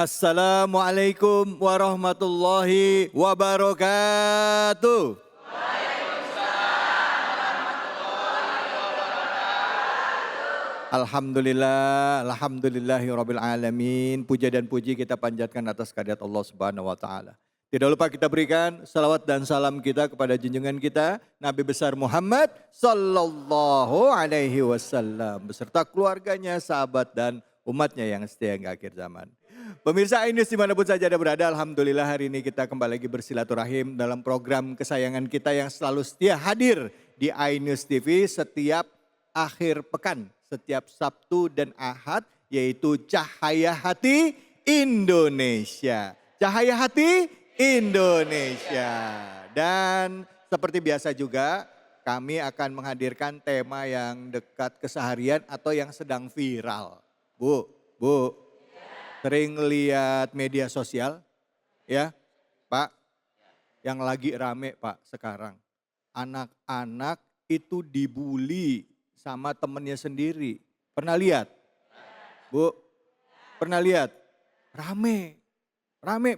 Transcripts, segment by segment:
Assalamualaikum warahmatullahi wabarakatuh. Alhamdulillah, alhamdulillahirabbil alamin. Puja dan puji kita panjatkan atas kehadirat Allah Subhanahu wa taala. Tidak lupa kita berikan salawat dan salam kita kepada junjungan kita Nabi besar Muhammad sallallahu alaihi wasallam beserta keluarganya, sahabat dan umatnya yang setia hingga akhir zaman. Pemirsa Ainus dimanapun saja Anda berada, alhamdulillah hari ini kita kembali lagi bersilaturahim dalam program kesayangan kita yang selalu setia hadir di Ainus TV setiap akhir pekan, setiap Sabtu dan Ahad, yaitu Cahaya Hati Indonesia. Cahaya Hati Indonesia. Dan seperti biasa juga kami akan menghadirkan tema yang dekat keseharian atau yang sedang viral. Bu, sering lihat media sosial ya Pak, yang lagi rame Pak sekarang. Anak-anak itu dibully sama temennya sendiri. Pernah lihat? Bu, pernah lihat? Rame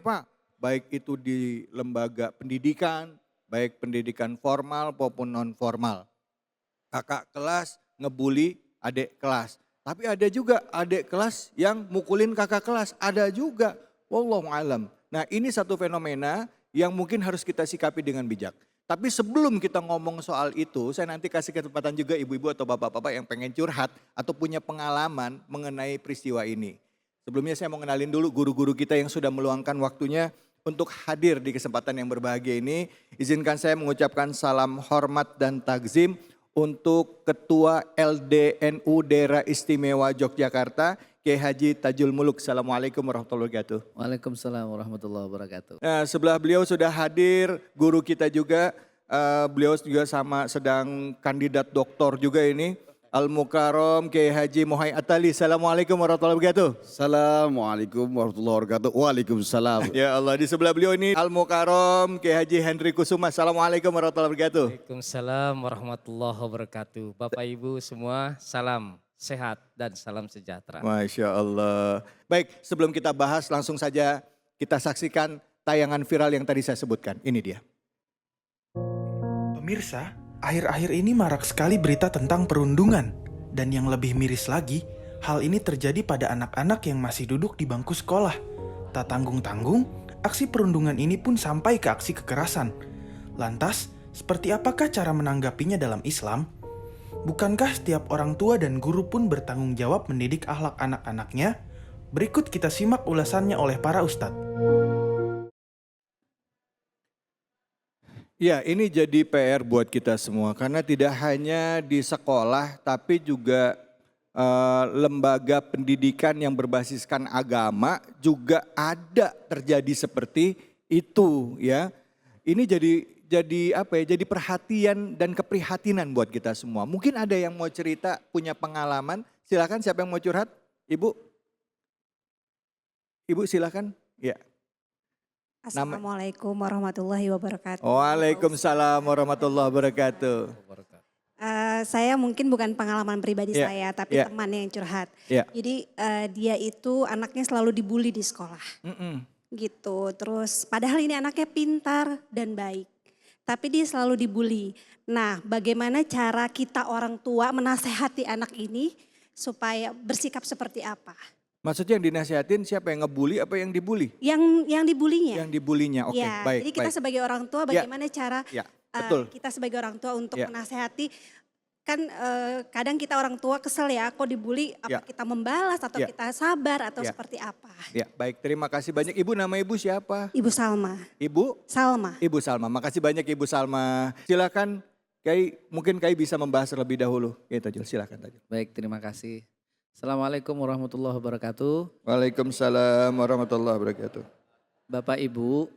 Pak. Baik itu di lembaga pendidikan, baik pendidikan formal maupun non formal. Kakak kelas ngebully adik kelas. Tapi ada juga adik kelas yang mukulin kakak kelas, ada juga. Wallahu alam. Nah, ini satu fenomena yang mungkin harus kita sikapi dengan bijak. Tapi sebelum kita ngomong soal itu, saya nanti kasih kesempatan juga ibu-ibu atau bapak-bapak yang pengen curhat atau punya pengalaman mengenai peristiwa ini. Sebelumnya saya mau kenalin dulu guru-guru kita yang sudah meluangkan waktunya untuk hadir di kesempatan yang berbahagia ini. Izinkan saya mengucapkan salam hormat dan takzim untuk Ketua LDNU Daerah Istimewa Yogyakarta, Kiai Haji Tajul Muluk. Assalamualaikum warahmatullahi wabarakatuh. Waalaikumsalam warahmatullahi wabarakatuh. Nah, sebelah beliau sudah hadir guru kita juga, beliau juga sama sedang kandidat doktor juga ini. Al-Mukarram Kiai Haji Muhai Atali. Assalamualaikum warahmatullahi wabarakatuh. Assalamualaikum warahmatullahi wabarakatuh. Waalaikumsalam. Ya Allah, di sebelah beliau ini Al-Mukarram Kiai Haji Henry Kusuma. Assalamualaikum warahmatullahi wabarakatuh. Waalaikumsalam warahmatullahi wabarakatuh. Bapak Ibu semua, salam sehat dan salam sejahtera. Masya Allah. Baik, sebelum kita bahas langsung saja kita saksikan tayangan viral yang tadi saya sebutkan. Ini dia. Pemirsa, akhir-akhir ini marak sekali berita tentang perundungan. Dan yang lebih miris lagi, hal ini terjadi pada anak-anak yang masih duduk di bangku sekolah. Tak tanggung-tanggung, aksi perundungan ini pun sampai ke aksi kekerasan. Lantas, seperti apakah cara menanggapinya dalam Islam? Bukankah setiap orang tua dan guru pun bertanggung jawab mendidik akhlak anak-anaknya? Berikut kita simak ulasannya oleh para ustadz. Ya, ini jadi PR buat kita semua karena tidak hanya di sekolah tapi juga lembaga pendidikan yang berbasiskan agama juga ada terjadi seperti itu ya. Ini jadi apa ya? Jadi perhatian dan keprihatinan buat kita semua. Mungkin ada yang mau cerita, punya pengalaman. Silakan, siapa yang mau curhat? Ibu? Ibu silakan. Ya. Assalamualaikum warahmatullahi wabarakatuh. Waalaikumsalam warahmatullahi wabarakatuh. Saya mungkin bukan pengalaman pribadi saya, tapi teman yang curhat. Jadi dia itu anaknya selalu dibully di sekolah. Gitu, terus padahal ini anaknya pintar dan baik. Tapi dia selalu dibully. Nah, bagaimana cara kita orang tua menasehati anak ini supaya bersikap seperti apa? Maksudnya yang dinasihatin siapa, yang ngebully apa yang dibully? Yang dibulinya. Yang dibulinya, oke, Ya, baik. jadi kita sebagai orang tua bagaimana cara betul. kita sebagai orang tua untuk menasehati. Kan kadang kita orang tua kesel ya, kok dibully, apa kita membalas atau kita sabar atau seperti apa. Ya, baik, terima kasih banyak. Ibu, nama ibu siapa? Ibu Salma. Ibu? Salma. Ibu Salma, makasih banyak Ibu Salma. Silakan mungkin Kai bisa membahas terlebih dahulu. Ya Tajul, silakan Tajul. Baik, terima kasih. Assalamualaikum warahmatullahi wabarakatuh. Waalaikumsalam warahmatullahi wabarakatuh. Bapak Ibu,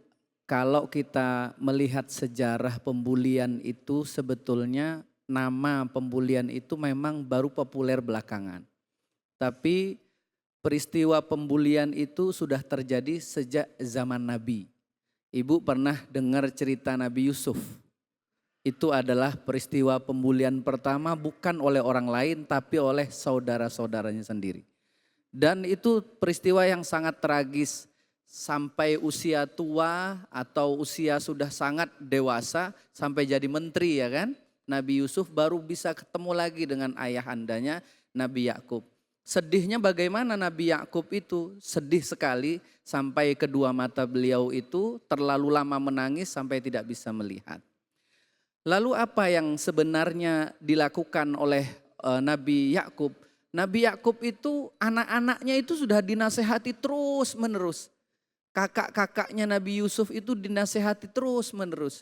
kalau kita melihat sejarah pembulian itu sebetulnya nama pembulian itu memang baru populer belakangan. Tapi peristiwa pembulian itu sudah terjadi sejak zaman Nabi. Ibu pernah dengar cerita Nabi Yusuf. Itu adalah peristiwa pembulian pertama bukan oleh orang lain tapi oleh saudara-saudaranya sendiri. Dan itu peristiwa yang sangat tragis. Sampai usia tua atau usia sudah sangat dewasa sampai jadi menteri ya kan. Nabi Yusuf baru bisa ketemu lagi dengan ayahandanya Nabi Yakub. Sedihnya bagaimana Nabi Yakub itu sedih sekali sampai kedua mata beliau itu terlalu lama menangis sampai tidak bisa melihat. Lalu apa yang sebenarnya dilakukan oleh Nabi Yakub? Nabi Yakub itu anak-anaknya itu sudah dinasehati terus menerus. Kakak-kakaknya Nabi Yusuf itu dinasehati terus menerus.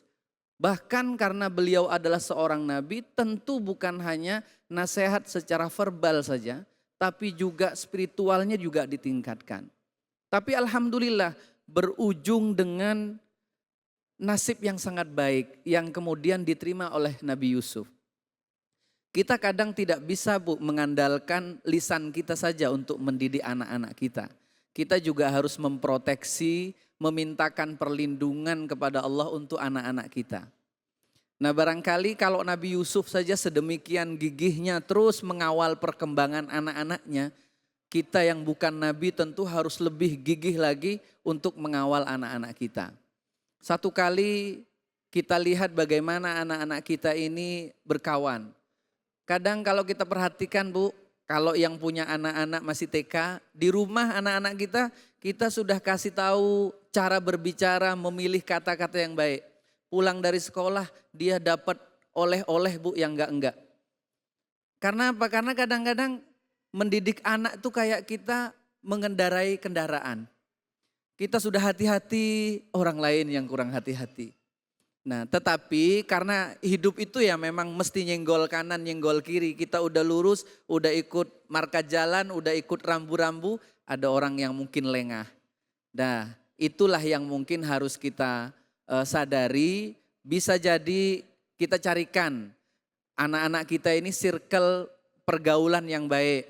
Bahkan karena beliau adalah seorang nabi, tentu bukan hanya nasihat secara verbal saja, tapi juga spiritualnya juga ditingkatkan. Tapi alhamdulillah berujung dengan nasib yang sangat baik yang kemudian diterima oleh Nabi Yusuf. Kita kadang tidak bisa mengandalkan lisan kita saja untuk mendidik anak-anak kita. Kita juga harus memproteksi, memintakan perlindungan kepada Allah untuk anak-anak kita. Nah barangkali kalau Nabi Yusuf saja sedemikian gigihnya terus mengawal perkembangan anak-anaknya, kita yang bukan Nabi tentu harus lebih gigih lagi untuk mengawal anak-anak kita. Satu kali kita lihat bagaimana anak-anak kita ini berkawan. Kadang kalau kita perhatikan Bu, kalau yang punya anak-anak masih TK, di rumah anak-anak kita sudah kasih tahu cara berbicara, memilih kata-kata yang baik. Pulang dari sekolah dia dapat oleh-oleh Bu yang enggak. Karena apa? Karena kadang-kadang mendidik anak itu kayak kita mengendarai kendaraan. Kita sudah hati-hati, orang lain yang kurang hati-hati. Nah tetapi karena hidup itu ya memang mesti nyenggol kanan, nyenggol kiri. Kita udah lurus, udah ikut marka jalan, udah ikut rambu-rambu, ada orang yang mungkin lengah. Nah itulah yang mungkin harus kita sadari, bisa jadi kita carikan anak-anak kita ini circle pergaulan yang baik.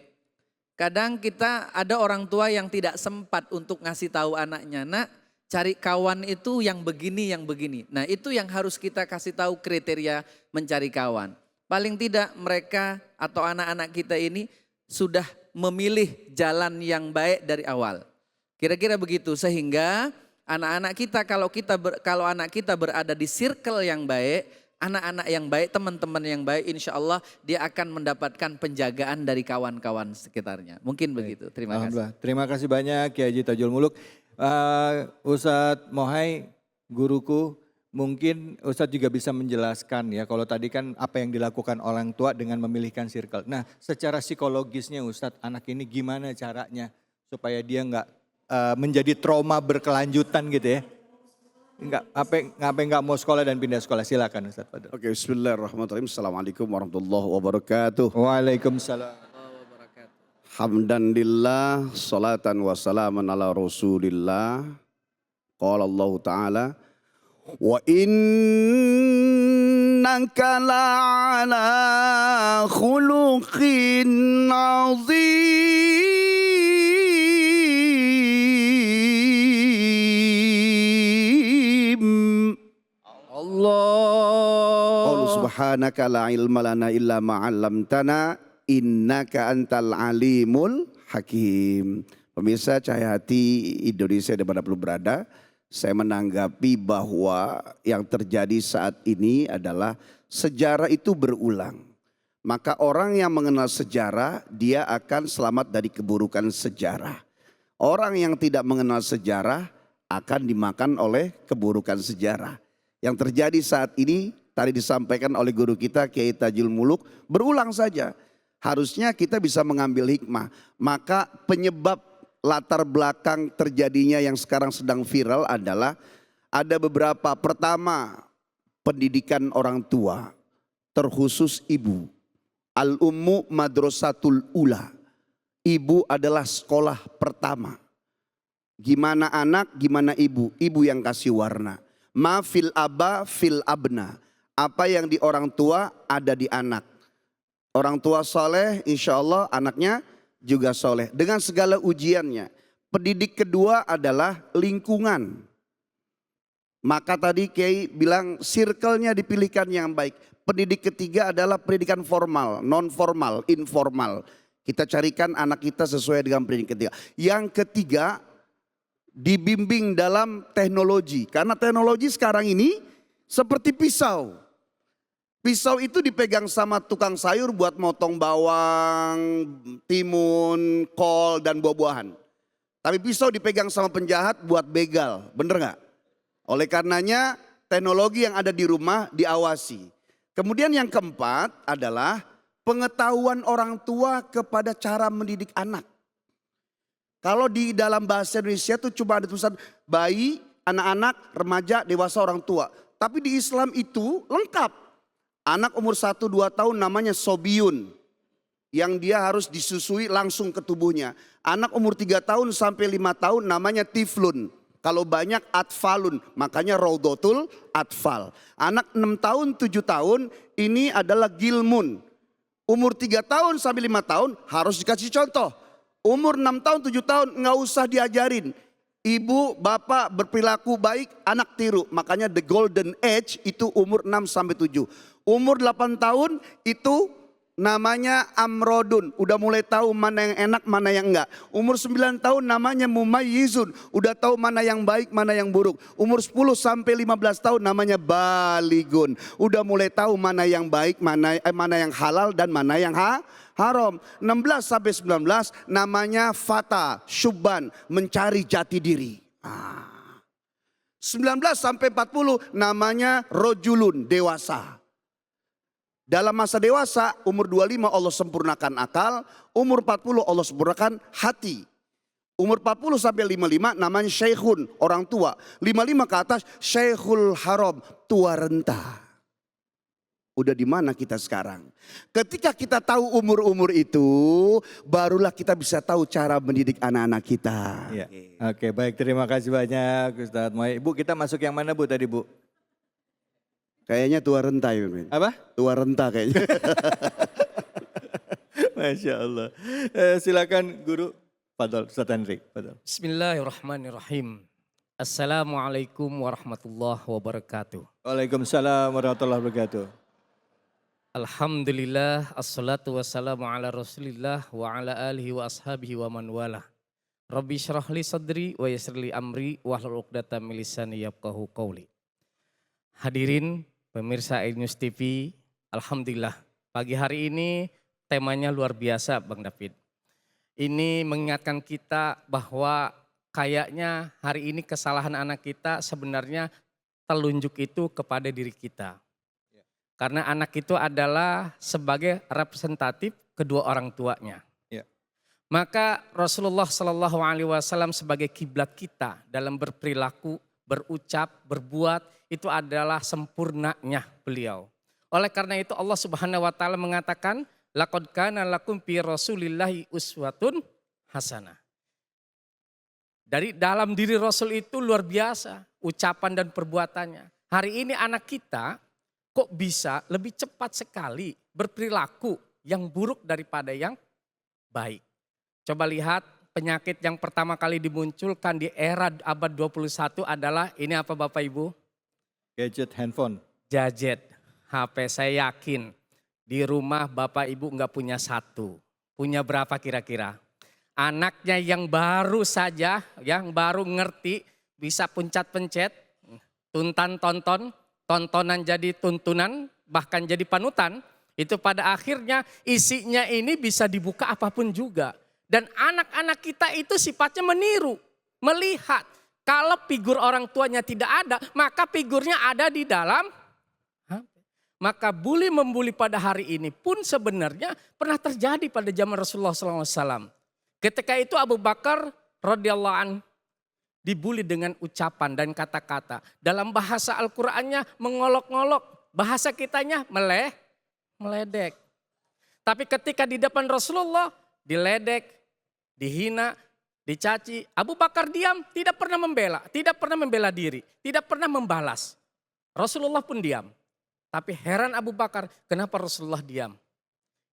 Kadang kita ada orang tua yang tidak sempat untuk ngasih tahu anaknya, nak cari kawan itu yang begini, yang begini. Nah itu yang harus kita kasih tahu kriteria mencari kawan. Paling tidak mereka atau anak-anak kita ini sudah memilih jalan yang baik dari awal. Kira-kira begitu sehingga anak-anak kita kalau anak kita berada di circle yang baik, anak-anak yang baik, teman-teman yang baik, insya Allah dia akan mendapatkan penjagaan dari kawan-kawan sekitarnya. Mungkin begitu. Terima kasih. Terima kasih banyak Kiai Haji Tajul Muluk. Ustadz Mohai, guruku, mungkin Ustadz juga bisa menjelaskan ya, kalau tadi kan apa yang dilakukan orang tua dengan memilihkan circle. Nah secara psikologisnya Ustadz, anak ini gimana caranya supaya dia nggak menjadi trauma berkelanjutan gitu ya? Nggak mau sekolah dan pindah sekolah, silakan Ustadz Fadil. Oke, bismillahirrahmanirrahim. Assalamualaikum warahmatullahi wabarakatuh. Waalaikumsalam. Hamdan lillah, salatan wa salaman ala rasulillah. Qala Allah Ta'ala, wa innaka la'ala khuluqin azim. Allah subhanaka la ilma lana illa ma'allamtana innaka antal alimul hakim. Pemirsa Cahaya Hati Indonesia dimanapun berada, saya menanggapi bahwa yang terjadi saat ini adalah sejarah itu berulang. Maka orang yang mengenal sejarah, dia akan selamat dari keburukan sejarah. Orang yang tidak mengenal sejarah akan dimakan oleh keburukan sejarah. Yang terjadi saat ini tadi disampaikan oleh guru kita Kiai Tajul Muluk, berulang saja. Harusnya kita bisa mengambil hikmah. Maka penyebab latar belakang terjadinya yang sekarang sedang viral adalah ada beberapa. Pertama, pendidikan orang tua, terkhusus ibu. Al-ummu madrasatul ula. Ibu adalah sekolah pertama. Gimana anak, gimana ibu? Ibu yang kasih warna. Ma fil aba fil abna. Apa yang di orang tua ada di anak. Orang tua soleh, insya Allah anaknya juga soleh. Dengan segala ujiannya. Pendidik kedua adalah lingkungan. Maka tadi Kiai bilang circle-nya dipilihkan yang baik. Pendidik ketiga adalah pendidikan formal, non formal, informal. Kita carikan anak kita sesuai dengan pendidikan ketiga. Yang ketiga, dibimbing dalam teknologi. Karena teknologi sekarang ini seperti pisau. Pisau itu dipegang sama tukang sayur buat motong bawang, timun, kol, dan buah-buahan. Tapi pisau dipegang sama penjahat buat begal, bener nggak? Oleh karenanya teknologi yang ada di rumah diawasi. Kemudian yang keempat adalah pengetahuan orang tua kepada cara mendidik anak. Kalau di dalam bahasa Indonesia itu cuma ada tulisan bayi, anak-anak, remaja, dewasa, orang tua. Tapi di Islam itu lengkap. Anak umur 1-2 tahun namanya sobiun. Yang dia harus disusui langsung ke tubuhnya. Anak umur 3 tahun sampai 5 tahun namanya tiflun. Kalau banyak atfalun, makanya raudotul atfal. Anak 6 tahun, 7 tahun ini adalah gilmun. Umur 3 tahun sampai 5 tahun harus dikasih contoh. Umur 6 tahun, 7 tahun nggak usah diajarin. Ibu, bapak berperilaku baik, anak tiru. Makanya the golden age itu umur 6 sampai 7. Umur 8 tahun itu namanya amrodun. Udah mulai tahu mana yang enak, mana yang enggak. Umur 9 tahun namanya mumayyizun. Udah tahu mana yang baik, mana yang buruk. Umur 10 sampai 15 tahun namanya baligun. Udah mulai tahu mana yang baik, mana yang halal dan mana yang haram. 16 sampai 19 namanya fata, syubban, mencari jati diri. 19 sampai 40 namanya rojulun, dewasa. Dalam masa dewasa, umur 25 Allah sempurnakan akal, umur 40 Allah sempurnakan hati. Umur 40 sampai 55 namanya syekhun, orang tua. 55 ke atas syekhul haram, tua renta. Udah di mana kita sekarang? Ketika kita tahu umur-umur itu, barulah kita bisa tahu cara mendidik anak-anak kita. Ya. Oke, baik, terima kasih banyak Ustadz Moy. Bu, kita masuk yang mana Bu tadi Bu? Kayaknya tua renta ya. Apa? Tua renta kayaknya. Masya Allah. Silakan Guru. Fadol, Ustadz Henry. Fadol. Bismillahirrahmanirrahim. Assalamualaikum warahmatullahi wabarakatuh. Waalaikumsalam warahmatullahi wabarakatuh. Alhamdulillah, assalatu wassalamu ala rasulillah wa ala alihi wa ashabihi wa man wala. Rabbi syrah li sadri wa yassir li amri wahlul 'uqdatam min lisani yafqahu qawli. Hadirin pemirsa iNews TV, alhamdulillah pagi hari ini temanya luar biasa Bang David. Ini mengingatkan kita bahwa kayaknya hari ini kesalahan anak kita sebenarnya telunjuk itu kepada diri kita. Karena anak itu adalah sebagai representatif kedua orang tuanya. Ya. Maka Rasulullah SAW sebagai kiblat kita dalam berperilaku, berucap, berbuat itu adalah sempurnanya beliau. Oleh karena itu Allah Subhanahu wa taala mengatakan laqad kana lakum fi rasulillahi uswatun hasanah. Dari dalam diri Rasul itu luar biasa ucapan dan perbuatannya. Hari ini anak kita kok bisa lebih cepat sekali berperilaku yang buruk daripada yang baik. Coba lihat penyakit yang pertama kali dimunculkan di era abad 21 adalah ini apa Bapak Ibu? Gadget, handphone. Gadget, HP. Saya yakin di rumah Bapak Ibu nggak punya satu. Punya berapa kira-kira? Anaknya yang baru saja, yang baru ngerti, bisa pencet-pencet, tontonan jadi tuntunan, bahkan jadi panutan. Itu pada akhirnya isinya ini bisa dibuka apapun juga. Dan anak-anak kita itu sifatnya meniru, melihat. Kalau figur orang tuanya tidak ada, maka figurnya ada di dalam. Maka bully membuli pada hari ini pun sebenarnya pernah terjadi pada zaman Rasulullah SAW. Ketika itu Abu Bakar radhiyallahu anhu dibully dengan ucapan dan kata-kata. Dalam bahasa Al-Qur'annya mengolok-ngolok, bahasa kitanya meledek. Tapi ketika di depan Rasulullah diledek, dihina, dicaci, Abu Bakar diam, tidak pernah membela diri, tidak pernah membalas. Rasulullah pun diam. Tapi heran Abu Bakar, kenapa Rasulullah diam?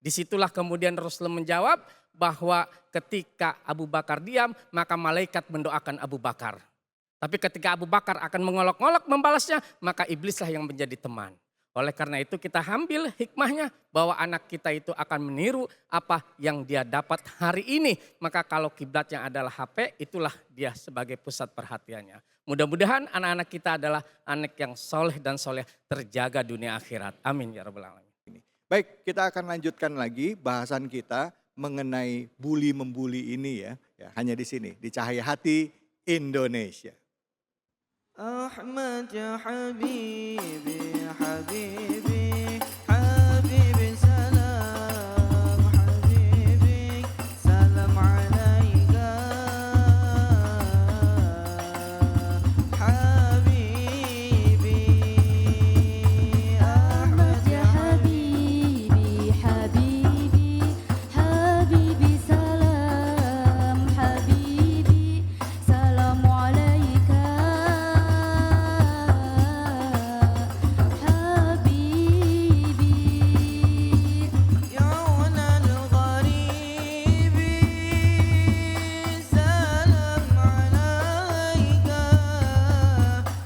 Disitulah kemudian Rasulullah menjawab bahwa ketika Abu Bakar diam, maka malaikat mendoakan Abu Bakar. Tapi ketika Abu Bakar akan mengolok-ngolok membalasnya, maka iblislah yang menjadi teman. Oleh karena itu kita ambil hikmahnya bahwa anak kita itu akan meniru apa yang dia dapat hari ini. Maka kalau kiblatnya adalah HP, itulah dia sebagai pusat perhatiannya. Mudah-mudahan anak-anak kita adalah anak yang soleh dan soleh, terjaga dunia akhirat. Amin ya rabbal alamin. Baik, kita akan lanjutkan lagi bahasan kita mengenai bully-membuli ini ya. Hanya di sini, di Cahaya Hati Indonesia. أحمد يا حبيبي حبيبي حبيبي سلام حبيبي سلام عليك حبيبي أحمد يا حبيبي حبيبي حبيبي سلام حبيبي سلام عليك حبيبي يا ولد الغريب سلام عليك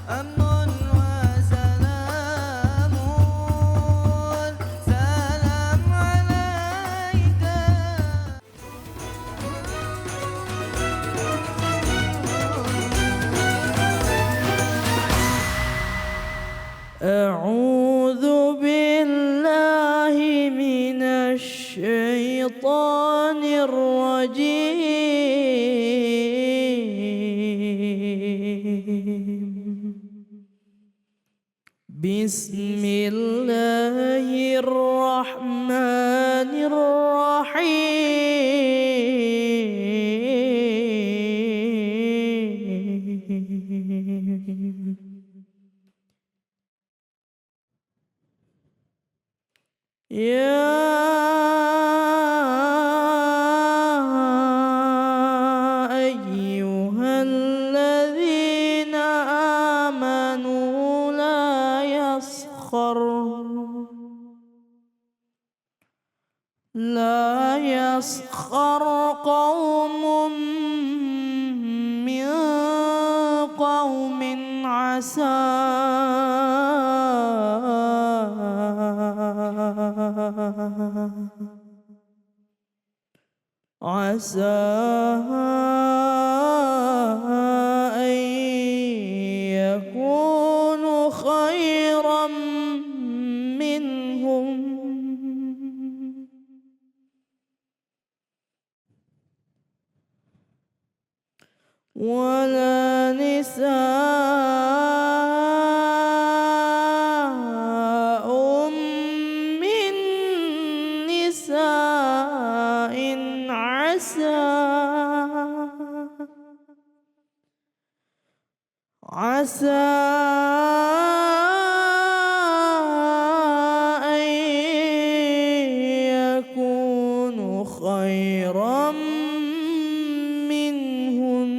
أمن وسلام سلام عليك أعوذ بالله من الشيطان الرجيم بسم الله الرحمن الرحيم يا أيها الذين آمنوا لا يسخر قوم من قوم عسى أن يكونوا خيرا منهم ولا نساء من نساء عسى أن يكونوا خيرا منهن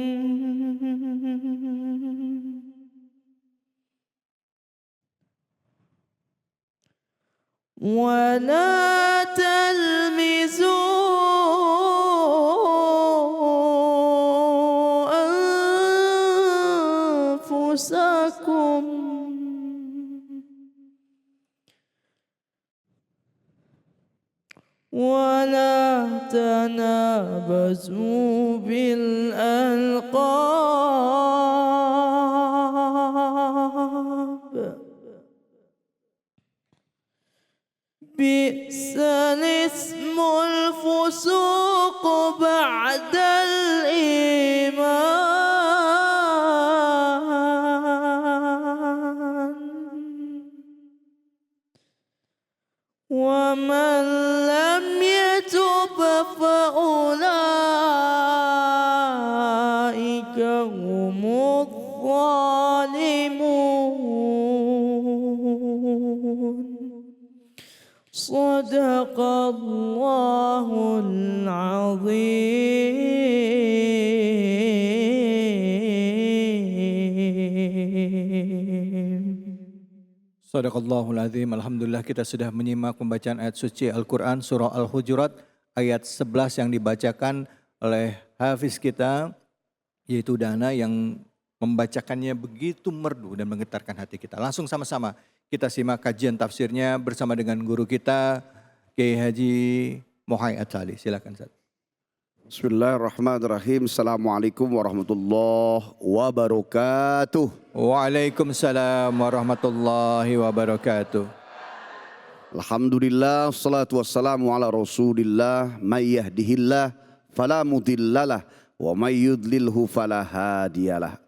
ولا تلمزوا أنفسكم ولا تنابزوا بالألقاب بئس الاسم الفسوق بعد الإيمان ومن لم يتب فأولئك هم الظالمون صدق الله العظيم. Sadaqallahul azim. Alhamdulillah kita sudah menyimak pembacaan ayat suci Al-Quran surah Al-Hujurat ayat 11 yang dibacakan oleh hafiz kita yaitu Dana yang membacakannya begitu merdu dan menggetarkan hati kita. Langsung sama-sama Kita simak kajian tafsirnya bersama dengan guru kita, Kiai Haji Mohai Atsali. Silakan Ustaz. Bismillahirrahmanirrahim. Assalamualaikum warahmatullahi wabarakatuh. Waalaikumsalam warahmatullahi wabarakatuh. Alhamdulillah, salatu wassalamu ala rasulillah, may yahdihillah fala mudhillalah wa may yudlilhu fala hadiyalah.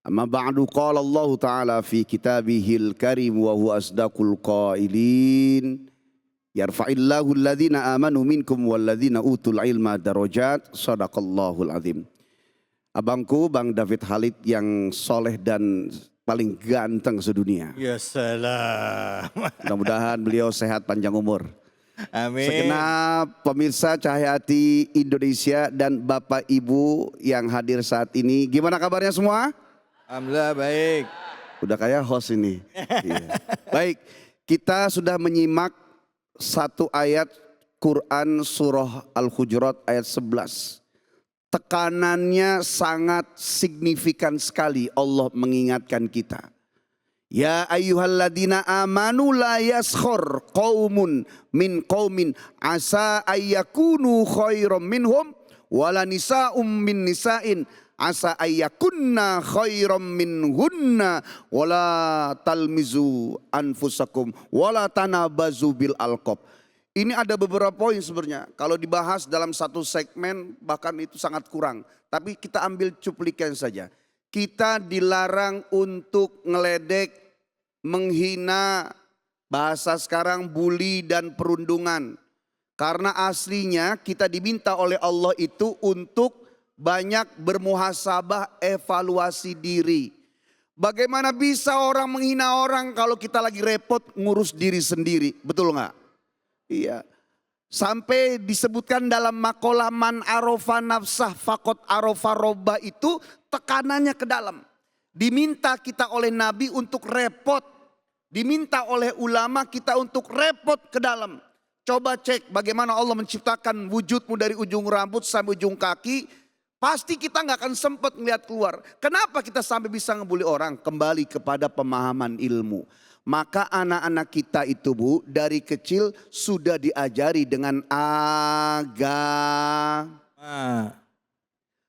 Amma ba'du, qala Allah ta'ala fi kitabihil karim wa huwa asdaqul qailin. Yarfa'illahu alladhina amanu minkum walladhina utul ilma darajat. Sadaqallahul azim. Abangku Bang David Khalid yang soleh dan paling ganteng sedunia. Ya salam. Mudah-mudahan beliau sehat panjang umur. Amin. Segenap pemirsa Cahaya Hati Indonesia dan Bapak Ibu yang hadir saat ini. Gimana kabarnya semua? Alhamdulillah baik. Udah kayak host ini. Iya. Baik, kita sudah menyimak satu ayat Quran surah Al-Hujurat ayat 11. Tekanannya sangat signifikan sekali, Allah mengingatkan kita. Ya ayyuhalladzina amanu la yaskhur qaumun min qaumin asa ayyakunu khairam minhum wala nisa'um min nisa'in asa ayyakunna khairam minhunna wala talmizu anfusakum wala tanabazu bil alqab. Ini ada beberapa poin sebenarnya. Kalau dibahas dalam satu segmen bahkan itu sangat kurang. Tapi kita ambil cuplikan saja. Kita dilarang untuk ngeledek, menghina, bahasa sekarang bully dan perundungan. Karena aslinya kita diminta oleh Allah itu untuk banyak bermuhasabah, evaluasi diri. Bagaimana bisa orang menghina orang kalau kita lagi repot ngurus diri sendiri, betul nggak? Iya. Sampai disebutkan dalam makalah man arofa nafsah fakot arofa roba itu tekanannya ke dalam. Diminta kita oleh Nabi untuk repot. Diminta oleh ulama kita untuk repot ke dalam. Coba cek bagaimana Allah menciptakan wujudmu dari ujung rambut sampai ujung kaki. Pasti kita nggak akan sempat melihat keluar. Kenapa kita sampai bisa ngebully orang? Kembali kepada pemahaman ilmu. Maka anak-anak kita itu Bu, dari kecil sudah diajari dengan agama.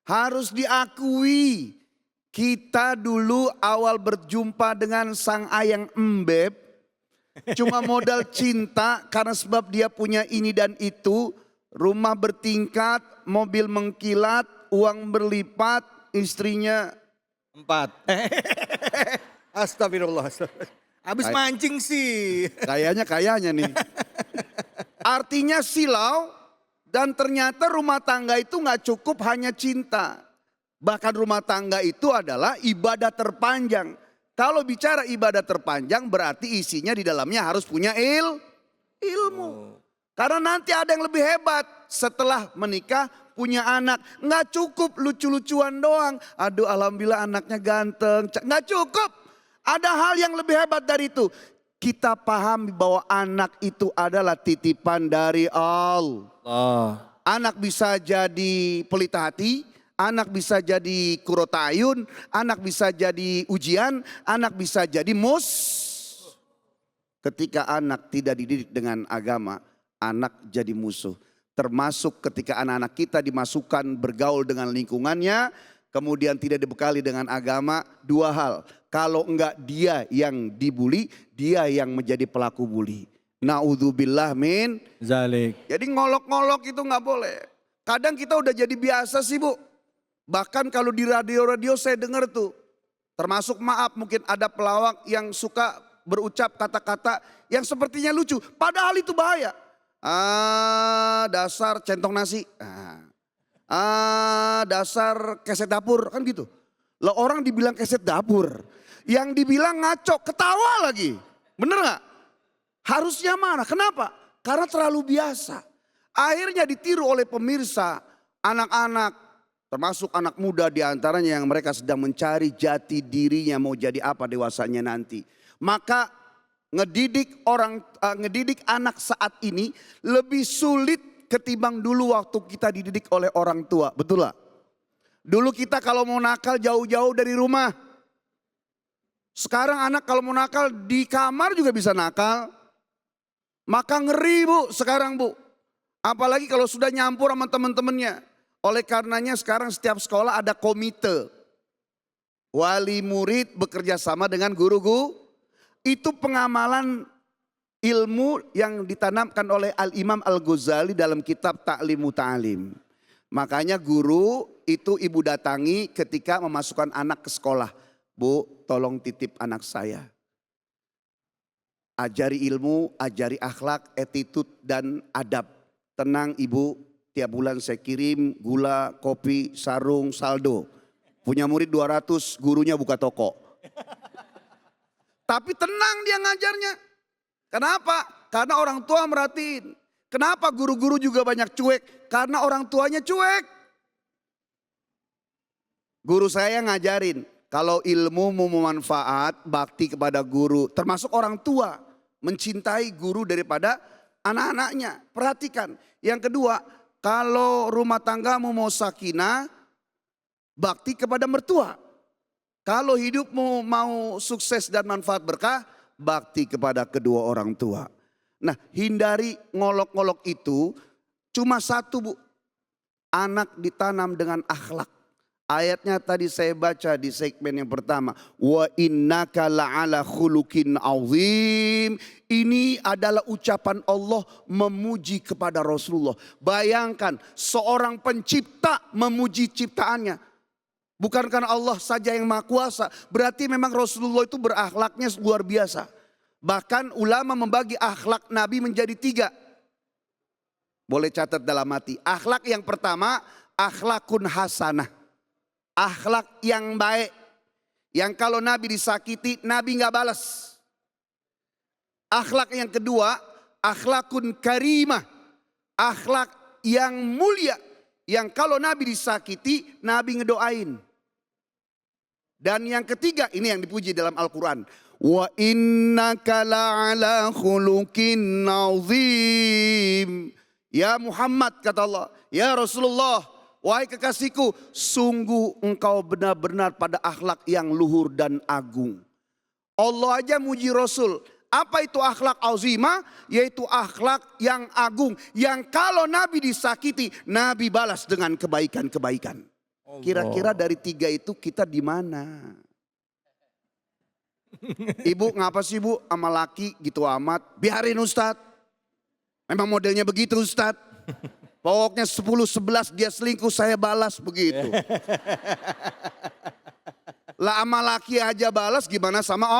Harus diakui, kita dulu awal berjumpa dengan sang ayang embeb, cuma modal cinta karena sebab dia punya ini dan itu, rumah bertingkat, mobil mengkilat, uang berlipat, istrinya 4. Astagfirullah. Habis mancing sih. Kayaknya nih. Artinya silau dan ternyata rumah tangga itu nggak cukup hanya cinta. Bahkan rumah tangga itu adalah ibadah terpanjang. Kalau bicara ibadah terpanjang berarti isinya di dalamnya harus punya ilmu. Karena nanti ada yang lebih hebat setelah menikah punya anak. Nggak cukup lucu-lucuan doang. Aduh alhamdulillah anaknya ganteng. Nggak cukup. Ada hal yang lebih hebat dari itu. Kita pahami bahwa anak itu adalah titipan dari Allah. Anak bisa jadi pelita hati. Anak bisa jadi kurotayun. Anak bisa jadi ujian. Anak bisa jadi Ketika anak tidak dididik dengan agama, anak jadi musuh. Termasuk ketika anak-anak kita dimasukkan bergaul dengan lingkungannya, kemudian tidak dibekali dengan agama, dua hal. Kalau enggak dia yang dibully, dia yang menjadi pelaku bully. Na'udzubillah min zalik. Jadi ngolok-ngolok itu enggak boleh. Kadang kita udah jadi biasa sih Bu. Bahkan kalau di radio-radio saya dengar tuh. Termasuk maaf mungkin ada pelawak yang suka berucap kata-kata yang sepertinya lucu. Padahal itu bahaya. Dasar centong nasi. Dasar keset dapur kan gitu. Lah orang dibilang keset dapur. Yang dibilang ngaco, ketawa lagi. Bener gak? Harusnya mana? Kenapa? Karena terlalu biasa. Akhirnya ditiru oleh pemirsa, anak-anak, termasuk anak muda diantaranya yang mereka sedang mencari jati dirinya mau jadi apa dewasanya nanti. Maka ngedidik anak saat ini lebih sulit ketimbang dulu waktu kita dididik oleh orang tua. Betul lah. Dulu kita kalau mau nakal jauh-jauh dari rumah. Sekarang anak kalau mau nakal di kamar juga bisa nakal. Maka ngeri Bu sekarang Bu. Apalagi kalau sudah nyampur sama teman-temannya. Oleh karenanya sekarang setiap sekolah ada komite. Wali murid bekerja sama dengan guru-guru. Itu pengamalan ilmu yang ditanamkan oleh Al-Imam Al-Ghazali dalam kitab Ta'limu Ta'lim. Makanya guru itu ibu datangi ketika memasukkan anak ke sekolah. Bu, tolong titip anak saya. Ajari ilmu, ajari akhlak, attitude dan adab. Tenang ibu, tiap bulan saya kirim gula, kopi, sarung, saldo. Punya murid 200, gurunya buka toko. Tapi tenang dia ngajarnya. Kenapa? Karena orang tua merhatiin. Kenapa guru-guru juga banyak cuek? Karena orang tuanya cuek. Guru saya ngajarin, kalau ilmu mau memanfaat, bakti kepada guru. Termasuk orang tua, mencintai guru daripada anak-anaknya. Perhatikan. Yang kedua, kalau rumah tanggamu mau sakinah, bakti kepada mertua. Kalau hidupmu mau sukses dan manfaat berkah, bakti kepada kedua orang tua. Nah, hindari ngolok-ngolok itu. Cuma satu Bu, anak ditanam dengan akhlak. Ayatnya tadi saya baca di segmen yang pertama. Wa innaka la'ala khuluqin azim. Ini adalah ucapan Allah memuji kepada Rasulullah. Bayangkan seorang pencipta memuji ciptaannya. Bukan karena Allah saja yang maha kuasa. Berarti memang Rasulullah itu berakhlaknya luar biasa. Bahkan ulama membagi akhlak Nabi menjadi 3. Boleh catat dalam hati. Akhlak yang pertama, akhlakun hasanah. Akhlak yang baik. Yang kalau Nabi disakiti, Nabi nggak balas. Akhlak yang kedua, akhlakun karimah. Akhlak yang mulia. Yang kalau Nabi disakiti, Nabi ngedoain. Dan yang ketiga, ini yang dipuji dalam Al-Quran. Wa innaka la'ala khuluqin azim. Ya Muhammad kata Allah, ya Rasulullah, wahai kekasihku, sungguh engkau benar-benar pada akhlak yang luhur dan agung. Allah aja muji Rasul. Apa itu akhlak azimah? Yaitu akhlak yang agung. Yang kalau Nabi disakiti, Nabi balas dengan kebaikan-kebaikan. Kira-kira dari 3 itu kita di mana? Ibu ngapa sih Bu sama laki gitu amat? Biarin Ustadz. Memang modelnya begitu Ustadz. Pokoknya 10-11 dia selingkuh saya balas begitu. Lah sama laki aja balas gimana sama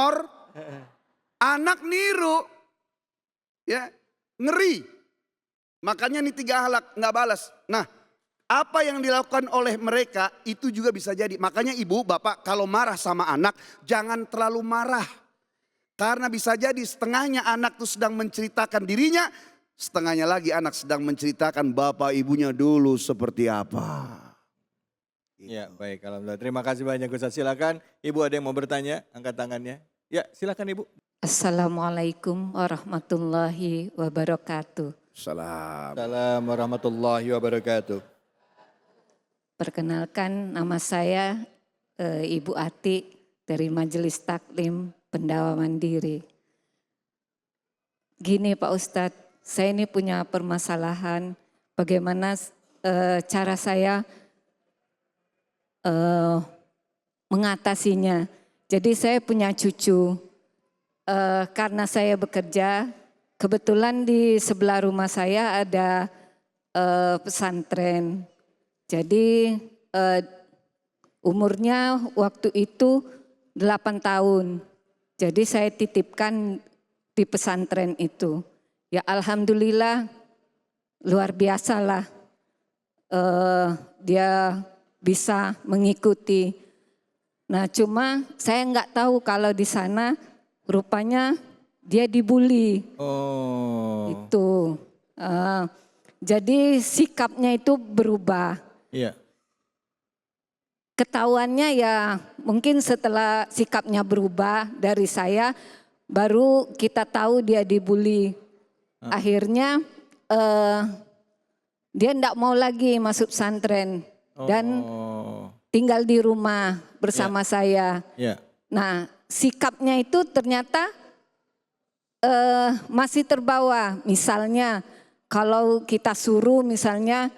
anak niru. Ya, ngeri. Makanya nih 3 akhlak nggak balas. Nah, apa yang dilakukan oleh mereka itu juga bisa jadi. Makanya ibu, bapak kalau marah sama anak jangan terlalu marah. Karena bisa jadi setengahnya anak tuh sedang menceritakan dirinya. Setengahnya lagi anak sedang menceritakan bapak ibunya dulu seperti apa. Ya baik, alhamdulillah. Terima kasih banyak Ustaz. Silakan Ibu ada yang mau bertanya, angkat tangannya. Ya silakan Ibu. Assalamualaikum warahmatullahi wabarakatuh. Assalamualaikum warahmatullahi wabarakatuh. Perkenalkan nama saya Ibu Ati dari Majelis Taklim Pendawa Mandiri. Gini Pak Ustadz, saya ini punya permasalahan bagaimana cara saya mengatasinya. Jadi saya punya cucu, karena saya bekerja, kebetulan di sebelah rumah saya ada pesantren. Jadi umurnya waktu itu 8 tahun. Jadi saya titipkan di pesantren itu. Ya alhamdulillah luar biasa lah. Dia bisa mengikuti. Nah cuma saya nggak tahu kalau di sana rupanya dia dibully. Oh. Itu. Jadi sikapnya itu berubah. Iya. Ketahuannya ya mungkin setelah sikapnya berubah dari saya baru kita tahu dia dibully. Akhirnya dia enggak mau lagi masuk pesantren dan tinggal di rumah bersama saya. Yeah. Nah sikapnya itu ternyata masih terbawa. Misalnya kalau kita suruh misalnya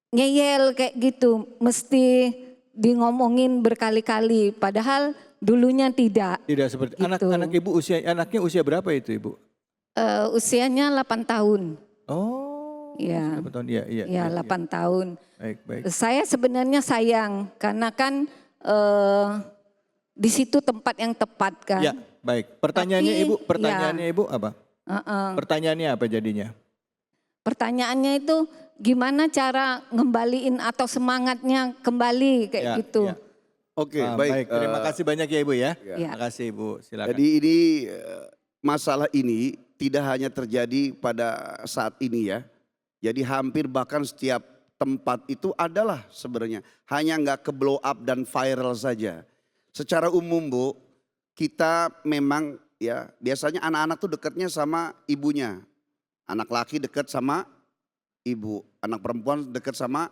ngeyel kayak gitu, mesti ngomongin berkali-kali, padahal dulunya tidak. Tidak seperti Gitu. anak ibu anaknya usia berapa itu ibu? Usianya 8 tahun. Oh, Ya. 8 tahun, iya. Ya, 8 tahun. Baik. Saya sebenarnya sayang karena kan di situ tempat yang tepat kan. Ya, baik. Pertanyaannya Tapi, ibu apa? Pertanyaannya apa jadinya? Pertanyaannya itu gimana cara ngembaliin atau semangatnya kembali kayak gitu. Ya. Oke, Baik. Terima kasih banyak ya ibu ya. Ya. Terima kasih ibu. Silakan. Jadi ini masalah ini tidak hanya terjadi pada saat ini ya. Jadi hampir bahkan setiap tempat itu adalah sebenarnya. Hanya nggak ke blow up dan viral saja. Secara umum Bu, kita memang ya biasanya anak-anak tuh dekatnya sama ibunya. Anak laki dekat sama ibu. Anak perempuan dekat sama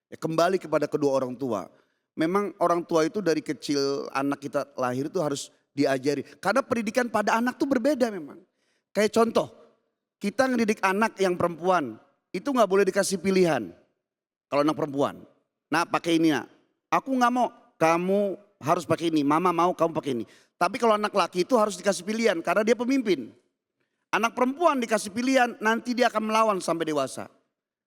kembali kepada kedua orang tua. Memang orang tua itu dari kecil anak kita lahir itu harus diajari. Karena pendidikan pada anak tuh berbeda memang. Kayak contoh, kita ngedidik anak yang perempuan, itu gak boleh dikasih pilihan. Kalau anak perempuan, nah pakai ini nak. Aku gak mau, kamu harus pakai ini. Mama mau kamu pakai ini. Tapi kalau anak laki itu harus dikasih pilihan karena dia pemimpin. Anak perempuan dikasih pilihan, nanti dia akan melawan sampai dewasa.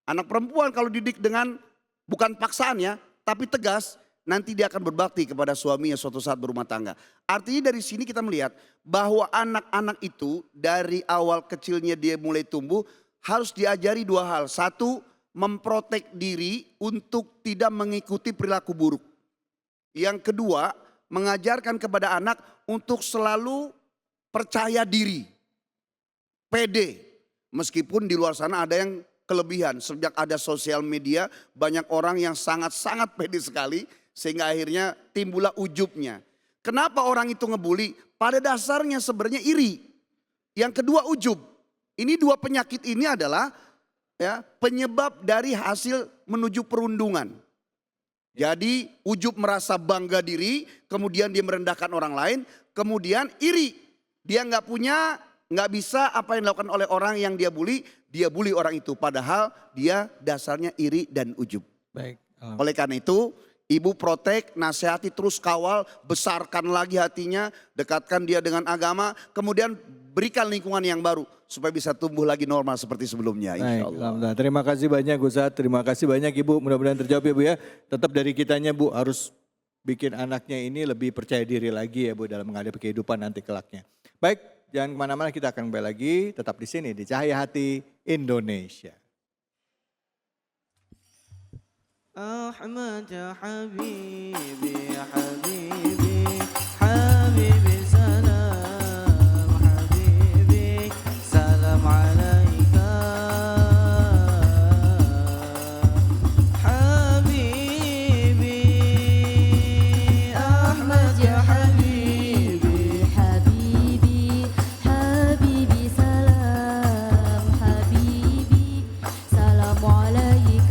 Anak perempuan kalau didik dengan bukan paksaan ya, tapi tegas, nanti dia akan berbakti kepada suaminya suatu saat berumah tangga. Artinya dari sini kita melihat bahwa anak-anak itu dari awal kecilnya dia mulai tumbuh harus diajari dua hal. Satu, memprotek diri untuk tidak mengikuti perilaku buruk. Yang kedua, mengajarkan kepada anak untuk selalu percaya diri. Pede. Meskipun di luar sana ada yang kelebihan. Sejak ada sosial media banyak orang yang sangat-sangat pede sekali. Sehingga akhirnya timbullah ujubnya. Kenapa orang itu ngebully? Pada dasarnya sebenarnya iri. Yang kedua ujub. Ini dua penyakit ini adalah ya, penyebab dari hasil menuju perundungan. Jadi ujub merasa bangga diri, kemudian dia merendahkan orang lain, kemudian iri. Dia nggak punya, nggak bisa apa yang dilakukan oleh orang yang dia bully orang itu. Padahal dia dasarnya iri dan ujub. Baik. Oleh karena itu, ibu protek, nasihati, terus kawal, besarkan lagi hatinya, dekatkan dia dengan agama, kemudian berikan lingkungan yang baru supaya bisa tumbuh lagi normal seperti sebelumnya. Insya Allah. Alhamdulillah. Terima kasih banyak Ustaz, terima kasih banyak Ibu, mudah-mudahan terjawab ya Bu ya. Tetap dari kitanya Bu harus bikin anaknya ini lebih percaya diri lagi ya Bu dalam menghadapi kehidupan nanti kelaknya. Baik, jangan kemana-mana, kita akan kembali lagi, tetap di sini di Cahaya Hati Indonesia. أحمد حبيبي حبيبي حبيبي سلام حبيبي سلام عليك حبيبي أحمد يا حبيبي حبيبي حبيبي سلام حبيبي سلام عليك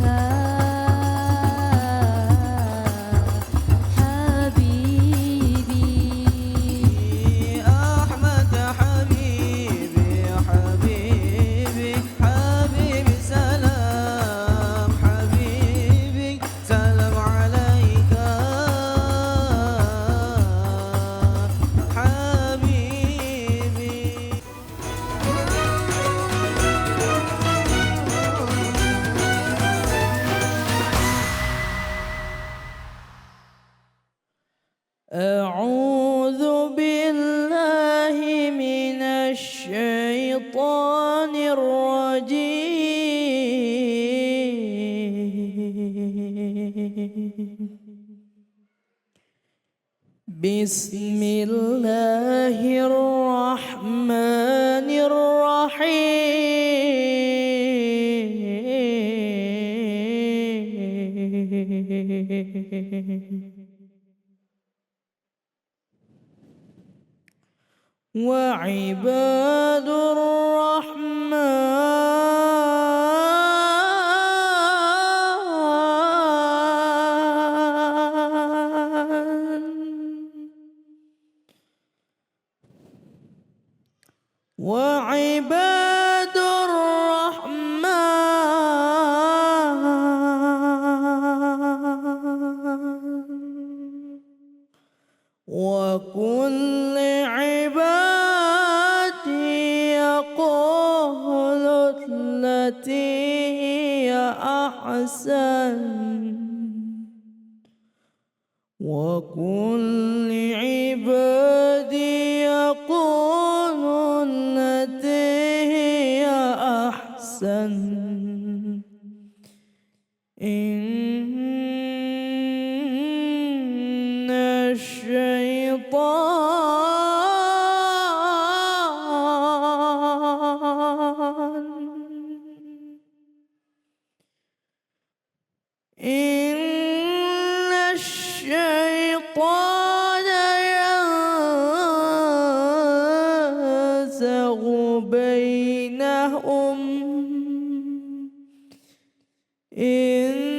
أعوذ بالله من الشيطان الرجيم بسم الله الرحمن الرحيم وعباد الرحمن وعباد الرحمن وكل عبادي يقول التي هي أحسن وكل عبادي يقول التي هي أحسن إن الشيطان ينزغ بينهم إن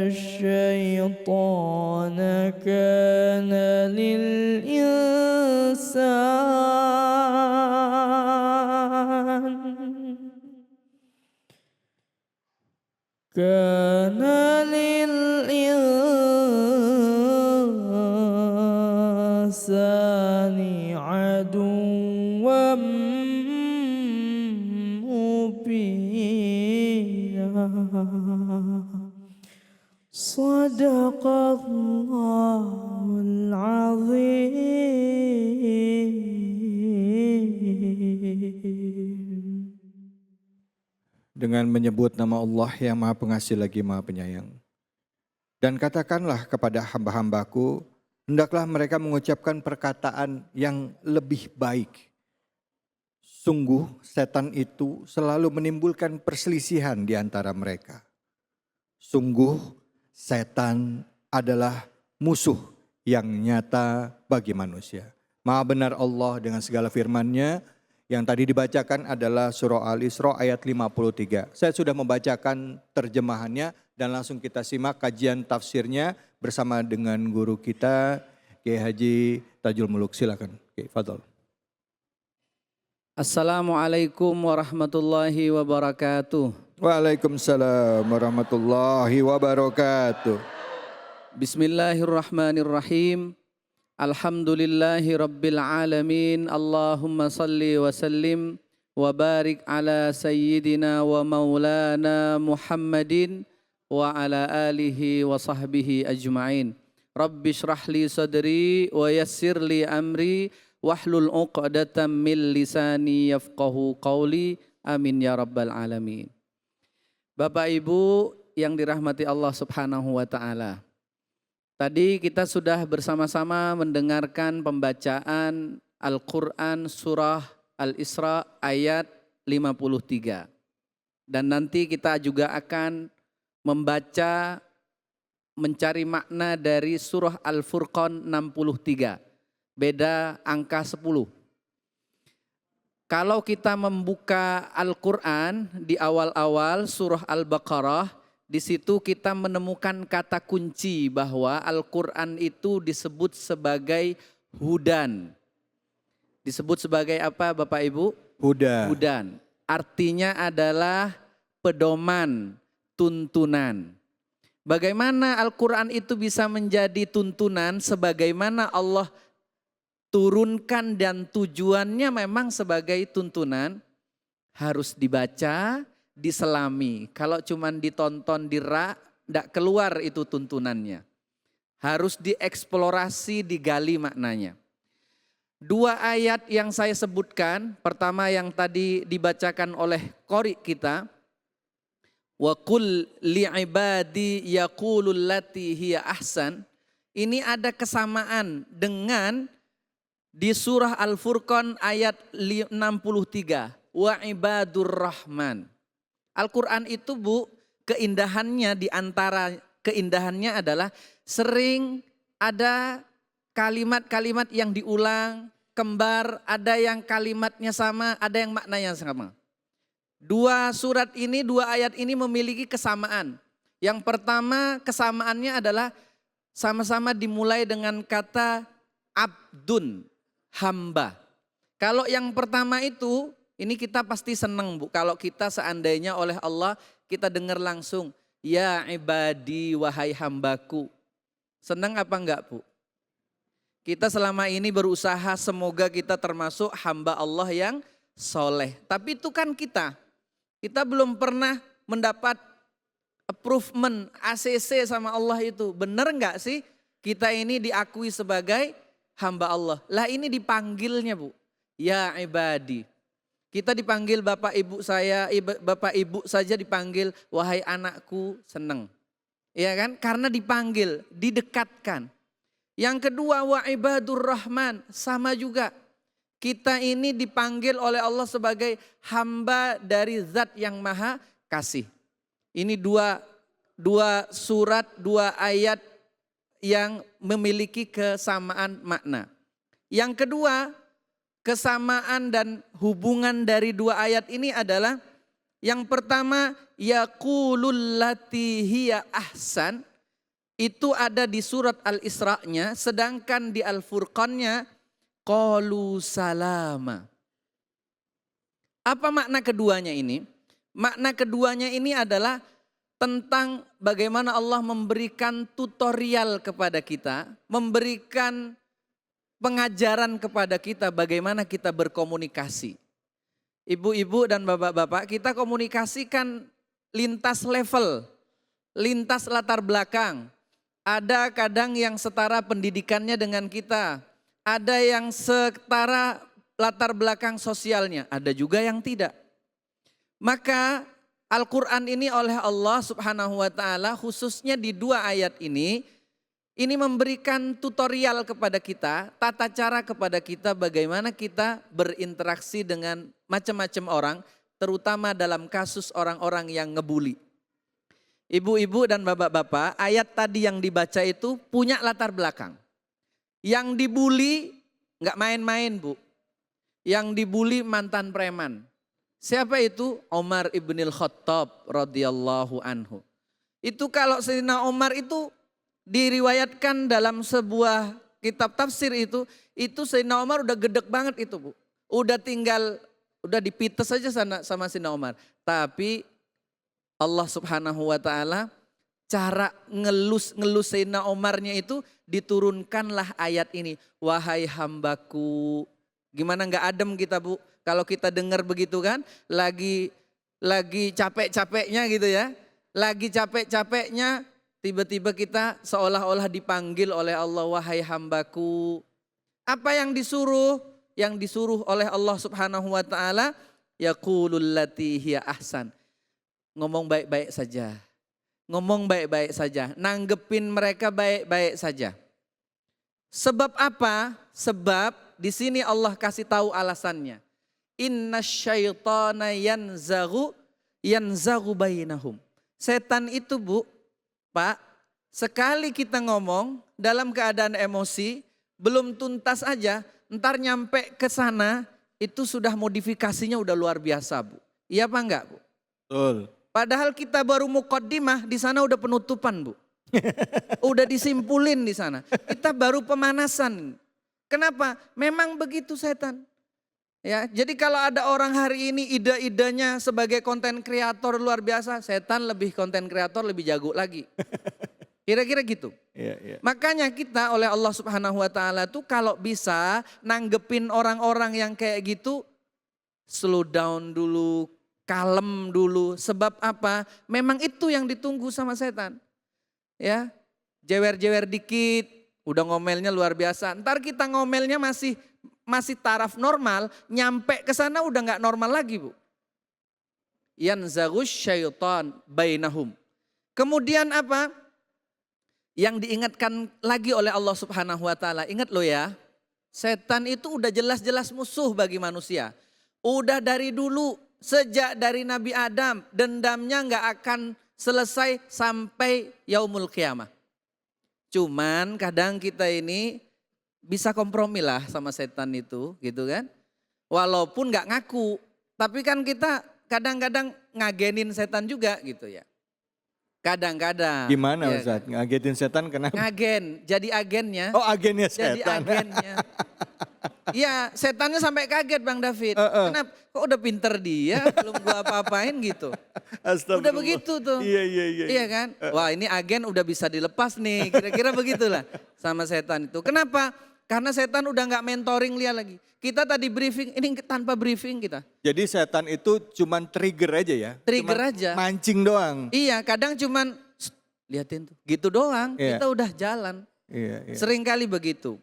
الشيطان كان للإنسان عدوا مبينا صدق الله العظيم. Dengan menyebut nama Allah yang Maha Pengasih lagi Maha Penyayang. Dan katakanlah kepada hamba-hambaku, hendaklah mereka mengucapkan perkataan yang lebih baik. Sungguh setan itu selalu menimbulkan perselisihan di antara mereka. Sungguh setan adalah musuh yang nyata bagi manusia. Maha benar Allah dengan segala firman-Nya. Yang tadi dibacakan adalah surah Al-Isra ayat 53. Saya sudah membacakan terjemahannya dan langsung kita simak kajian tafsirnya bersama dengan guru kita Kiai Haji Tajul Muluk. Silakan. Oke, fadhol. Assalamualaikum warahmatullahi wabarakatuh. Waalaikumsalam warahmatullahi wabarakatuh. Bismillahirrahmanirrahim. Alhamdulillahi rabbil alamin. Allahumma salli wa sallim wa barik ala sayyidina wa maulana Muhammadin wa ala alihi wa sahbihi ajma'in. Rabbi shrah li sadri wa yassir li amri wahlul uqdatam min lisani yafqahu qawli. Amin ya rabbal alamin. Bapak Ibu yang dirahmati Allah Subhanahu wa taala. Tadi kita sudah bersama-sama mendengarkan pembacaan Al-Quran surah Al-Isra ayat 53. Dan nanti kita juga akan membaca, mencari makna dari surah Al-Furqan 63. Beda angka 10. Kalau kita membuka Al-Quran di awal-awal surah Al-Baqarah, di situ kita menemukan kata kunci bahwa Al-Quran itu disebut sebagai hudan. Disebut sebagai apa Bapak Ibu? Hudan. Artinya adalah pedoman, tuntunan. Bagaimana Al-Quran itu bisa menjadi tuntunan sebagaimana Allah turunkan dan tujuannya memang sebagai tuntunan, harus dibaca, diselami. Kalau cuma ditonton tidak keluar itu tuntunannya. Harus dieksplorasi, digali maknanya. Dua ayat yang saya sebutkan, pertama yang tadi dibacakan oleh qori kita, wa qul li'ibadi yaqulul lati hiya ahsan. Ini ada kesamaan dengan di surah Al-Furqan ayat 63, wa ibadur rahman. Al-Quran itu Bu, keindahannya di antara keindahannya adalah sering ada kalimat-kalimat yang diulang, kembar, ada yang kalimatnya sama, ada yang maknanya sama. Dua surat ini, dua ayat ini memiliki kesamaan. Yang pertama kesamaannya adalah sama-sama dimulai dengan kata abdun. hamba. Kalau yang pertama itu, ini kita pasti senang Bu. Kalau kita seandainya oleh Allah kita dengar langsung, ya ibadi wahai hambaku. Senang apa enggak Bu? Kita selama ini berusaha semoga kita termasuk hamba Allah yang soleh. Tapi itu kan kita belum pernah mendapat approvement ACC sama Allah itu. Benar enggak sih kita ini diakui sebagai hamba Allah? Lah ini dipanggilnya Bu. Ya ibadi. Kita dipanggil bapak ibu saya, bapak ibu saja dipanggil wahai anakku, seneng. Ya kan? Karena dipanggil, didekatkan. Yang kedua wa ibadur rahman, sama juga. Kita ini dipanggil oleh Allah sebagai hamba dari zat yang maha kasih. Ini dua surat, dua ayat yang memiliki kesamaan makna. Yang kedua, kesamaan dan hubungan dari dua ayat ini adalah yang pertama yaqulul lati hiya ahsan, itu ada di surat Al-Isra-nya, sedangkan di Al-Furqan-nya qalu salama. Apa makna keduanya ini? Makna keduanya ini adalah tentang bagaimana Allah memberikan tutorial kepada kita, memberikan pengajaran kepada kita bagaimana kita berkomunikasi. Ibu-ibu dan bapak-bapak, kita komunikasikan lintas level, lintas latar belakang. Ada kadang yang setara pendidikannya dengan kita, ada yang setara latar belakang sosialnya, ada juga yang tidak. Maka Al-Quran ini oleh Allah Subhanahu wa ta'ala khususnya di dua ayat ini memberikan tutorial kepada kita, tata cara kepada kita bagaimana kita berinteraksi dengan macam-macam orang, terutama dalam kasus orang-orang yang ngebully. Ibu-ibu dan bapak-bapak, ayat tadi yang dibaca itu punya latar belakang. Yang dibully nggak main-main Bu, yang dibully mantan preman. Siapa itu? Umar ibnil Khattab radhiyallahu anhu. Itu kalau Sayyidina Umar itu diriwayatkan dalam sebuah kitab tafsir itu Sayyidina Umar udah gedek banget itu Bu. Udah dipites saja sama Sayyidina Umar. Tapi Allah Subhanahu wa ta'ala cara ngelus Sayyidina Umarnya itu diturunkanlah ayat ini. Wahai hambaku. Gimana gak adem kita Bu. Kalau kita dengar begitu kan. Lagi capek-capeknya gitu ya. Lagi capek-capeknya. Tiba-tiba kita seolah-olah dipanggil oleh Allah, wahai hambaku. Apa yang disuruh? Yang disuruh oleh Allah Subhanahu wa ta'ala, yaqulul lati hiya ahsan. Ngomong baik-baik saja. Ngomong baik-baik saja. Nanggepin mereka baik-baik saja. Sebab apa? Sebab di sini Allah kasih tahu alasannya. Innasyaitana yanzaghu bainahum. Setan itu Bu, Pak, sekali kita ngomong dalam keadaan emosi, belum tuntas aja, ntar nyampe ke sana, itu sudah modifikasinya udah luar biasa Bu. Iya apa enggak Bu? Betul. Padahal kita baru muqaddimah, di sana udah penutupan Bu. Udah disimpulin di sana. Kita baru pemanasan. Kenapa? Memang begitu setan. Ya, jadi kalau ada orang hari ini ide-idenya sebagai konten kreator luar biasa, setan lebih konten kreator lebih jago lagi. Kira-kira gitu. Iya. Makanya kita oleh Allah Subhanahu wa ta'ala tuh kalau bisa nanggepin orang-orang yang kayak gitu, slow down dulu, kalem dulu. Sebab apa? Memang itu yang ditunggu sama setan. Ya, jewer-jewer dikit, udah ngomelnya luar biasa. Ntar kita ngomelnya masih taraf normal, nyampe ke sana udah nggak normal lagi Bu. Yanzaghus syaitan bainahum. Kemudian apa? Yang diingatkan lagi oleh Allah Subhanahu wa ta'ala, ingat lo ya, setan itu udah jelas-jelas musuh bagi manusia. Udah dari dulu, sejak dari Nabi Adam, dendamnya nggak akan selesai sampai yaumul qiyamah. Cuman kadang kita ini bisa kompromi lah sama setan itu gitu kan. Walaupun gak ngaku. Tapi kan kita kadang-kadang ngagenin setan juga gitu ya. Kadang-kadang. Gimana ya Ustaz? kan? Ngagetin setan kenapa? Ngagen, jadi agennya. Oh agennya setan. Jadi agennya. Iya, setannya sampai kaget Bang David. Kenapa? Kok udah pinter dia, belum gua apa-apain gitu. Udah begitu tuh. Iya. Iya kan? Wah ini agen udah bisa dilepas nih, kira-kira begitulah sama setan itu. Kenapa? Karena setan udah nggak mentoring dia lagi. Kita tadi briefing, ini tanpa briefing kita. Jadi setan itu cuman trigger aja ya? Trigger Cuman aja. mancing doang? Iya, kadang cuman liatin tuh, gitu doang. Iya. Kita udah jalan. Iya. Seringkali begitu.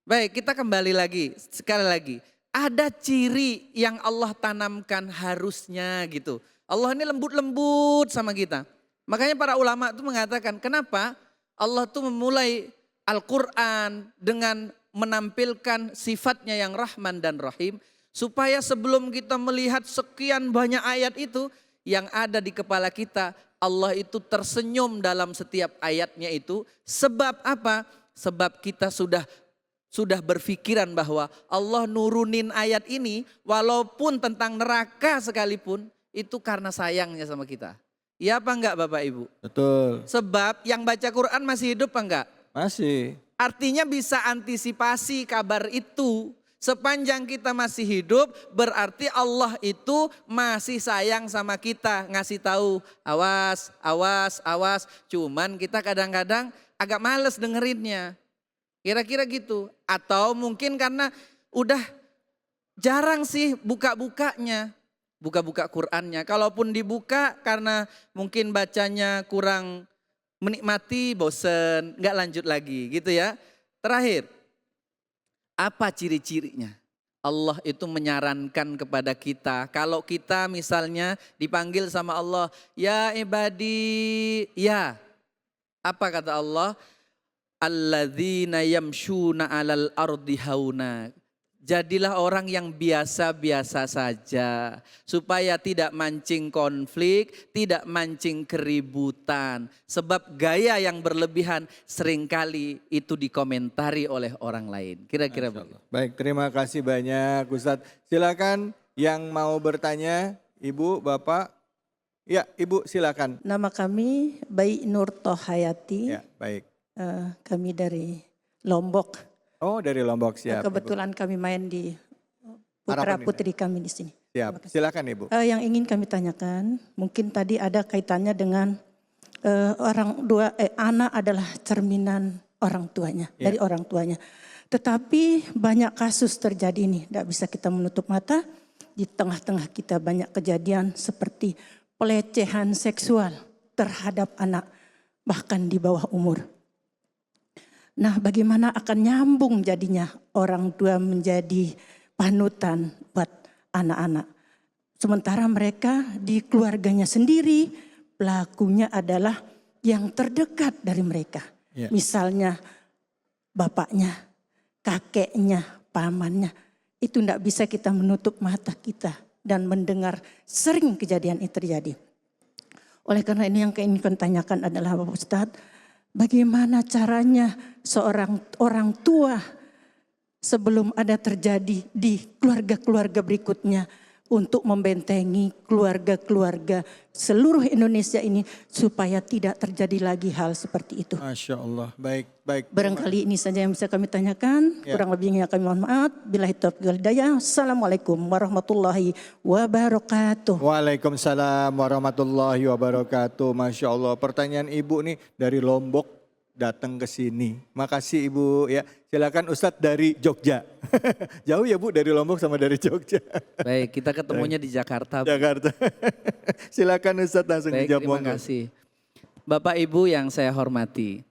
Baik, kita kembali lagi, sekali lagi. Ada ciri yang Allah tanamkan harusnya gitu. Allah ini lembut-lembut sama kita. Makanya para ulama itu mengatakan, kenapa Allah tuh memulai Al-Quran dengan menampilkan sifatnya yang Rahman dan Rahim. Supaya sebelum kita melihat sekian banyak ayat itu, yang ada di kepala kita, Allah itu tersenyum dalam setiap ayatnya itu. Sebab apa? Sebab kita sudah berpikiran bahwa Allah nurunin ayat ini walaupun tentang neraka sekalipun itu karena sayangnya sama kita. Ya apa enggak Bapak Ibu? Betul. Sebab yang baca Quran masih hidup apa enggak? Masih. Artinya bisa antisipasi kabar itu. Sepanjang kita masih hidup berarti Allah itu masih sayang sama kita. Ngasih tahu awas, awas, awas. Cuman kita kadang-kadang agak males dengerinnya. Kira-kira gitu. Atau mungkin karena udah jarang sih buka-bukanya. Buka-buka Qur'annya. Kalaupun dibuka karena mungkin bacanya kurang menikmati, bosen, nggak lanjut lagi gitu ya. Terakhir, apa ciri-cirinya? Allah itu menyarankan kepada kita. Kalau kita misalnya dipanggil sama Allah, ya ibadi, ya. Apa kata Allah? Alladzina yamshuna alal ardi hauna. Jadilah orang yang biasa-biasa saja. Supaya tidak mancing konflik, tidak mancing keributan. Sebab gaya yang berlebihan seringkali itu dikomentari oleh orang lain. Kira-kira begitu. Baik, terima kasih banyak Ustadz. Silakan yang mau bertanya, Ibu, Bapak. Ya, Ibu silakan. Nama kami Bayi Nur Tohayati. Ya, baik. Kami dari Lombok. Oh, dari Lombok, siap. Kebetulan kami main di putra putri kami di sini. Siap, silakan Ibu. Yang ingin kami tanyakan, mungkin tadi ada kaitannya dengan anak adalah cerminan orang tuanya, dari orang tuanya. Tetapi banyak kasus terjadi ini, tidak bisa kita menutup mata. Di tengah-tengah kita banyak kejadian seperti pelecehan seksual terhadap anak, bahkan di bawah umur. Nah, bagaimana akan nyambung jadinya orang tua menjadi panutan buat anak-anak. Sementara mereka di keluarganya sendiri, pelakunya adalah yang terdekat dari mereka. Ya. Misalnya bapaknya, kakeknya, pamannya. Itu tidak bisa kita menutup mata kita dan mendengar sering kejadian itu terjadi. Oleh karena ini yang ingin kami tanyakan adalah Bapak Ustadz, bagaimana caranya seorang orang tua sebelum ada terjadi di keluarga-keluarga berikutnya untuk membentengi keluarga-keluarga seluruh Indonesia ini supaya tidak terjadi lagi hal seperti itu. Masya Allah, baik. Barangkali ini saja yang bisa kami tanyakan, kurang lebihnya kami mohon maaf. Billahi taufiq wal hidayah. Assalamualaikum warahmatullahi wabarakatuh. Waalaikumsalam warahmatullahi wabarakatuh. Masya Allah, pertanyaan Ibu nih dari Lombok datang ke sini. Makasih Ibu ya. Silakan Ustadz dari Jogja. Jauh ya Bu dari Lombok sama dari Jogja. Baik, kita ketemunya di Jakarta. Jakarta. Silakan Ustadz langsung Baik, dijawab. terima kasih. Bapak Ibu yang saya hormati.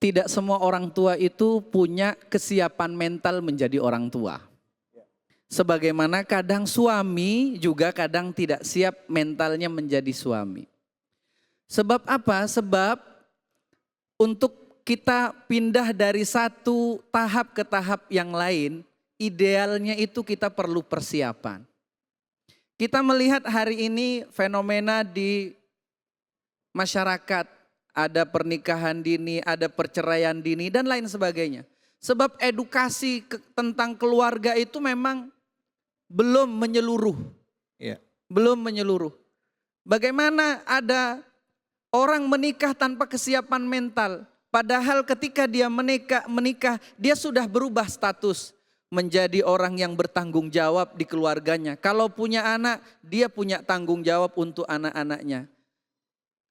Tidak semua orang tua itu punya kesiapan mental menjadi orang tua. Sebagaimana kadang suami juga kadang tidak siap mentalnya menjadi suami. Sebab apa? Sebab untuk kita pindah dari satu tahap ke tahap yang lain, idealnya itu kita perlu persiapan. Kita melihat hari ini fenomena di masyarakat, ada pernikahan dini, ada perceraian dini dan lain sebagainya. Sebab edukasi tentang keluarga itu memang belum menyeluruh. Iya. Belum menyeluruh. Bagaimana ada orang menikah tanpa kesiapan mental. Padahal ketika dia menikah, dia sudah berubah status menjadi orang yang bertanggung jawab di keluarganya. Kalau punya anak, dia punya tanggung jawab untuk anak-anaknya.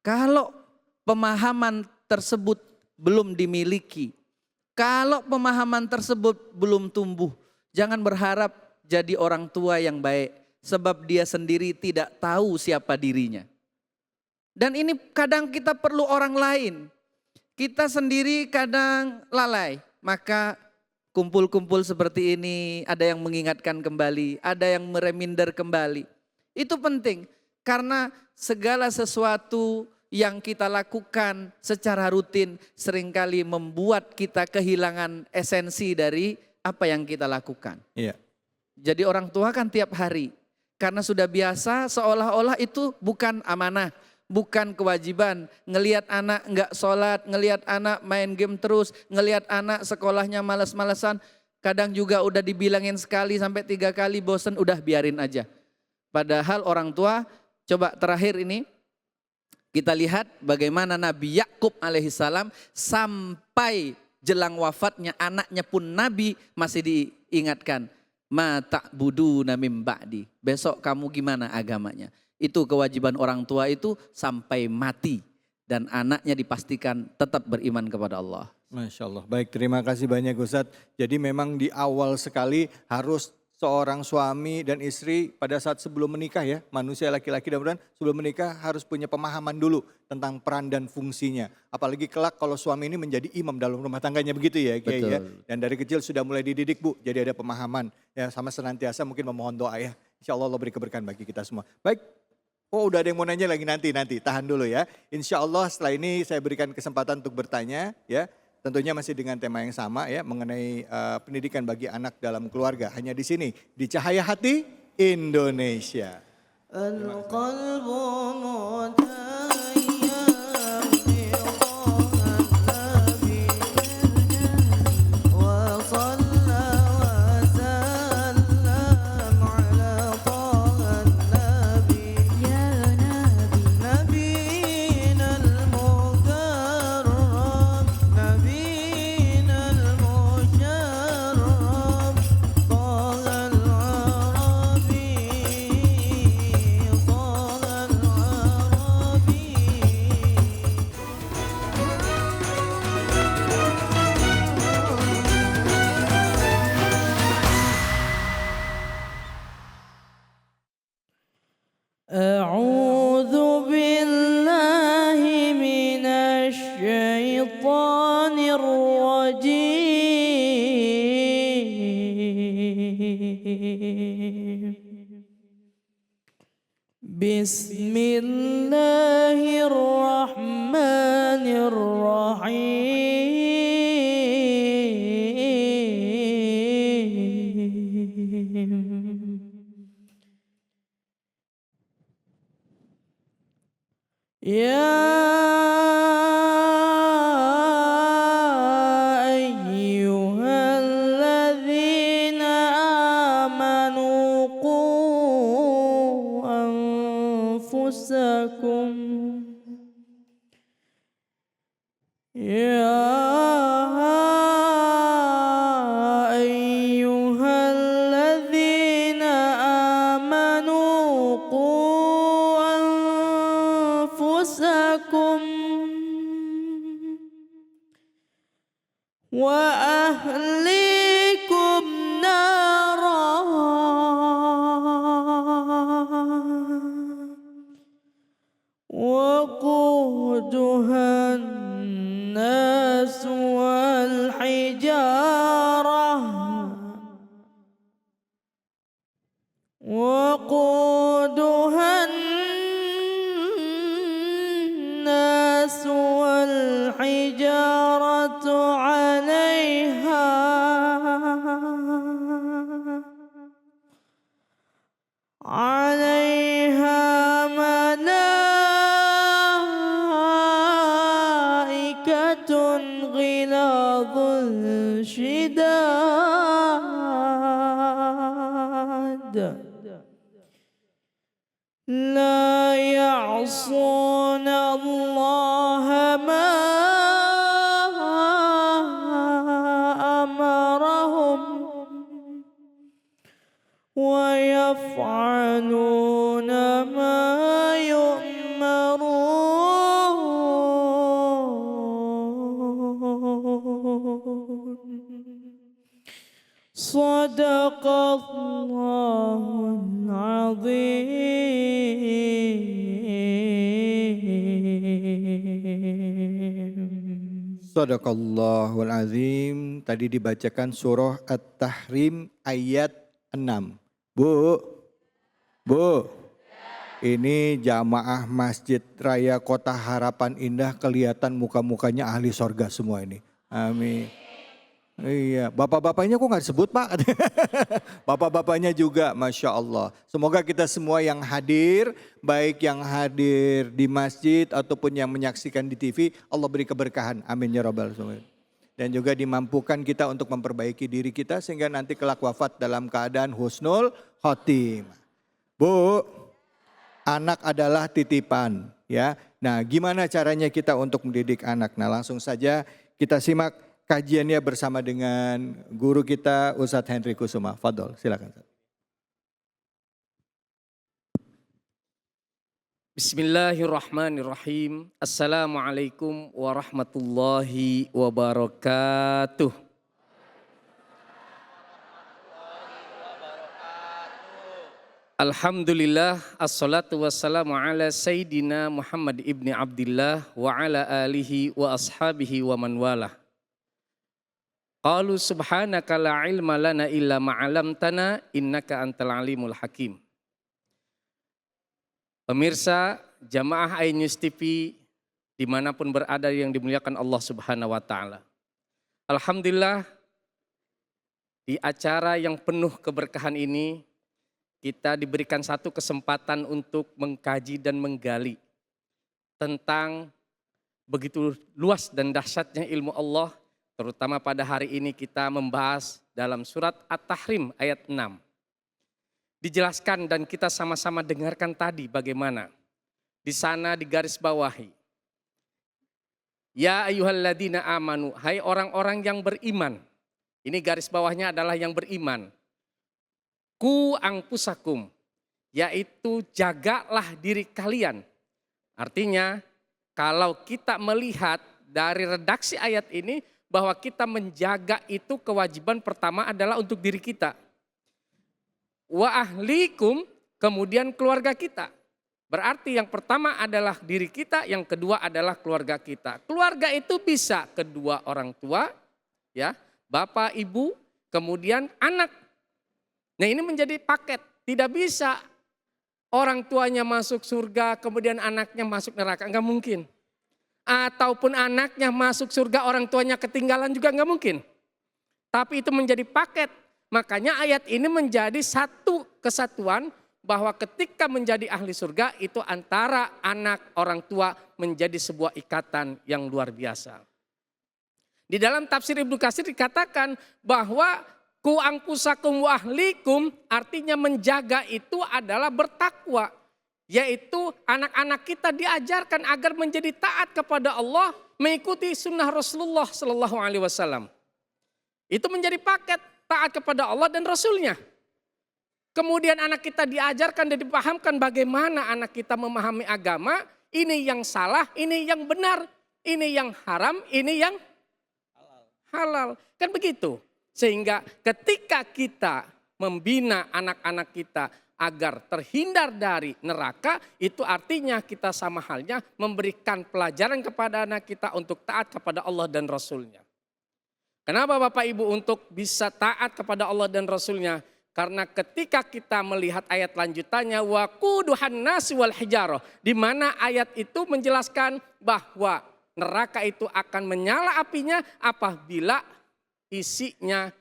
Kalau pemahaman tersebut belum dimiliki, kalau pemahaman tersebut belum tumbuh, jangan berharap jadi orang tua yang baik, sebab dia sendiri tidak tahu siapa dirinya. Dan ini kadang kita perlu orang lain. Kita sendiri kadang lalai, maka kumpul-kumpul seperti ini, ada yang mengingatkan kembali, ada yang mereminder kembali. Itu penting, karena segala sesuatu yang kita lakukan secara rutin seringkali membuat kita kehilangan esensi dari apa yang kita lakukan. Iya. Jadi orang tua kan tiap hari, karena sudah biasa seolah-olah itu bukan amanah, bukan kewajiban. Ngelihat anak enggak sholat, ngelihat anak main game terus, ngelihat anak sekolahnya males-malesan. Kadang juga udah dibilangin sekali sampai 3 kali bosen, udah biarin aja. Padahal orang tua, coba terakhir ini kita lihat bagaimana Nabi Yakub alaihissalam sampai jelang wafatnya anaknya pun Nabi masih diingatkan. Ma ta'buduna mim ba'di. Besok kamu gimana agamanya? Itu kewajiban orang tua itu sampai mati. Dan anaknya dipastikan tetap beriman kepada Allah. Masya Allah. Baik, terima kasih banyak Ustadz. Jadi memang di awal sekali harus seorang suami dan istri pada saat sebelum menikah ya. Manusia laki-laki dan perempuan sebelum menikah harus punya pemahaman dulu tentang peran dan fungsinya. Apalagi kelak kalau suami ini menjadi imam dalam rumah tangganya begitu ya Kiai ya. Dan dari kecil sudah mulai dididik Bu. Jadi ada pemahaman ya, sama senantiasa mungkin memohon doa ya. Insya Allah beri keberkahan bagi kita semua. Baik. Oh udah ada yang mau nanya lagi nanti, tahan dulu ya. Insya Allah setelah ini saya berikan kesempatan untuk bertanya ya. Tentunya masih dengan tema yang sama ya, mengenai pendidikan bagi anak dalam keluarga. Hanya di sini, di Cahaya Hati Indonesia. أعوذ بالله من الشيطان الرجيم بسم الله الرحمن الرحيم يا أيها الذين آمنوا قوا أنفسكم يا أيها الذين آمنوا قوا أنفسكم وأهليكم نارا وقودها الناس والحجارة وقودها الناس والحجارة عليها ملائكة غلاظ شداد لا يعصون الله ما يفعلون ما يؤمرون صدق الله العظيم. Sadaqallahul azim. Tadi dibacakan surah At-Tahrim ayat 6. Bu, ini jamaah Masjid Raya Kota Harapan Indah kelihatan muka-mukanya ahli sorga semua ini. Amin. Iya, bapak-bapaknya kok nggak disebut Pak? Bapak-bapaknya juga, Masya Allah. Semoga kita semua yang hadir, baik yang hadir di masjid ataupun yang menyaksikan di TV, Allah beri keberkahan. Amin ya Rabbal alamin. Dan juga dimampukan kita untuk memperbaiki diri kita sehingga nanti kelak wafat dalam keadaan husnul khotimah. Bu, anak adalah titipan ya. Nah, gimana caranya kita untuk mendidik anak? Nah, langsung saja kita simak kajiannya bersama dengan guru kita Ustadz Henry Kusuma. Fadol, silakan. Bismillahirrahmanirrahim. Assalamualaikum warahmatullahi wabarakatuh. Alhamdulillah, assalatu wassalamu ala Sayyidina Muhammad ibni Abdillah wa ala alihi wa ashabihi wa man walah. Qalu subhanaka la ilma lana illa ma'alamtana innaka antal alimul hakim. Pemirsa jamaah iNews TV dimanapun berada yang dimuliakan Allah Subhanahu wa ta'ala. Alhamdulillah di acara yang penuh keberkahan ini kita diberikan satu kesempatan untuk mengkaji dan menggali tentang begitu luas dan dahsyatnya ilmu Allah. Terutama pada hari ini kita membahas dalam surat At-Tahrim ayat 6. Dijelaskan dan kita sama-sama dengarkan tadi bagaimana. Di sana digaris bawahi. Ya ayyuhalladzina amanu, hai orang-orang yang beriman. Ini garis bawahnya adalah yang beriman. Ku angpusakum, yaitu jagalah diri kalian. Artinya kalau kita melihat dari redaksi ayat ini, bahwa kita menjaga itu kewajiban pertama adalah untuk diri kita. Wa ahlikum, kemudian keluarga kita. Berarti yang pertama adalah diri kita, yang kedua adalah keluarga kita. Keluarga itu bisa kedua orang tua, ya, bapak, ibu, kemudian anak. Nah ini menjadi paket, tidak bisa orang tuanya masuk surga, kemudian anaknya masuk neraka, enggak mungkin. Ataupun anaknya masuk surga, orang tuanya ketinggalan juga enggak mungkin. Tapi itu menjadi paket. Makanya ayat ini menjadi satu kesatuan bahwa ketika menjadi ahli surga itu antara anak orang tua menjadi sebuah ikatan yang luar biasa. Di dalam tafsir Ibnu Katsir dikatakan bahwa ku angpusakum wa ahlikum artinya menjaga itu adalah bertakwa. Yaitu anak-anak kita diajarkan agar menjadi taat kepada Allah, mengikuti sunnah Rasulullah Sallallahu Alaihi Wasallam. Itu menjadi paket taat kepada Allah dan Rasulnya. Kemudian anak kita diajarkan dan dipahamkan bagaimana anak kita memahami agama. Ini yang salah, ini yang benar, ini yang haram, ini yang halal. Kan begitu. Sehingga ketika kita membina anak-anak kita agar terhindar dari neraka, itu artinya kita sama halnya memberikan pelajaran kepada anak kita untuk taat kepada Allah dan Rasulnya. Kenapa Bapak Ibu untuk bisa taat kepada Allah dan Rasulnya? Karena ketika kita melihat ayat lanjutannya, waquduhan nasi wal hijarah, di mana ayat itu menjelaskan bahwa neraka itu akan menyala apinya apabila isinya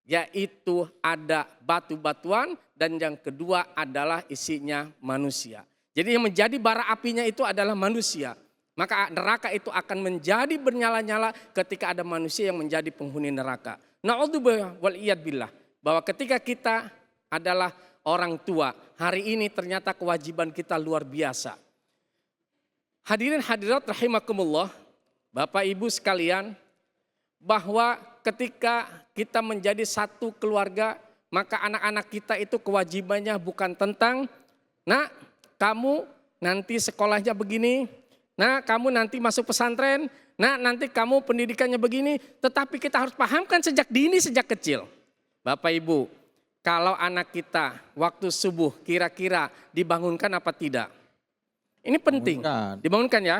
yaitu ada batu-batuan dan yang kedua adalah isinya manusia. Jadi yang menjadi bara apinya itu adalah manusia. Maka neraka itu akan menjadi bernyala-nyala ketika ada manusia yang menjadi penghuni neraka. Na'udzubillah wal iyad billah. Bahwa ketika kita adalah orang tua, hari ini ternyata kewajiban kita luar biasa. Hadirin hadirat rahimakumullah, Bapak Ibu sekalian, bahwa ketika kita menjadi satu keluarga, maka anak-anak kita itu kewajibannya bukan tentang, nak kamu nanti sekolahnya begini, nah kamu nanti masuk pesantren, nah nanti kamu pendidikannya begini. Tetapi kita harus pahamkan sejak dini, sejak kecil. Bapak Ibu, kalau anak kita waktu subuh kira-kira dibangunkan apa tidak? Ini penting, dibangunkan ya.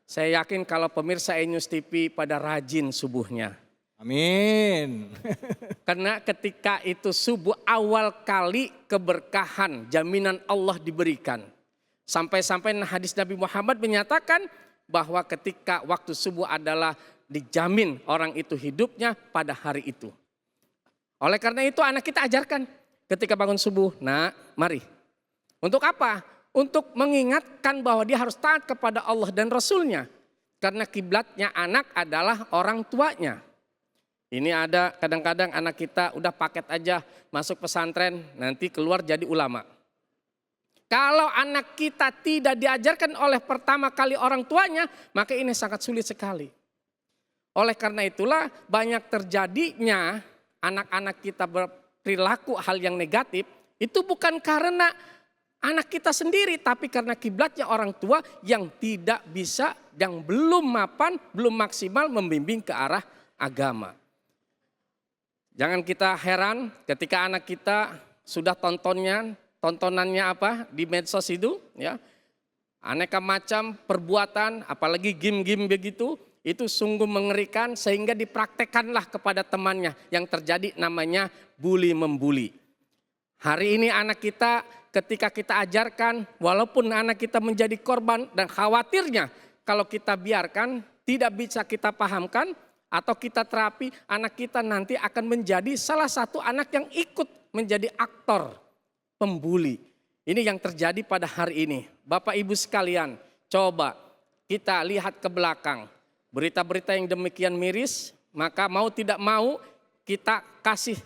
Saya yakin kalau pemirsa News TV pada rajin subuhnya. Amin. Karena ketika itu subuh awal kali keberkahan, jaminan Allah diberikan. Sampai-sampai hadis Nabi Muhammad menyatakan bahwa ketika waktu subuh adalah dijamin orang itu hidupnya pada hari itu. Oleh karena itu anak kita ajarkan ketika bangun subuh, nah mari. Untuk apa? Untuk mengingatkan bahwa dia harus taat kepada Allah dan Rasulnya. Karena kiblatnya anak adalah orang tuanya. Ini ada kadang-kadang anak kita udah paket aja masuk pesantren, nanti keluar jadi ulama. Kalau anak kita tidak diajarkan oleh pertama kali orang tuanya, maka ini sangat sulit sekali. Oleh karena itulah banyak terjadinya anak-anak kita berperilaku hal yang negatif, itu bukan karena anak kita sendiri, tapi karena kiblatnya orang tua yang tidak bisa, yang belum mapan, belum maksimal membimbing ke arah agama. Jangan kita heran ketika anak kita sudah tontonannya apa di medsos itu, ya, aneka macam perbuatan, apalagi game-game begitu, itu sungguh mengerikan sehingga dipraktekkanlah kepada temannya yang terjadi namanya bully membuli. Hari ini anak kita ketika kita ajarkan, walaupun anak kita menjadi korban dan khawatirnya kalau kita biarkan tidak bisa kita pahamkan atau kita terapi, anak kita nanti akan menjadi salah satu anak yang ikut menjadi aktor pembuli. Ini yang terjadi pada hari ini. Bapak Ibu sekalian, coba kita lihat ke belakang. Berita-berita yang demikian miris, maka mau tidak mau kita kasih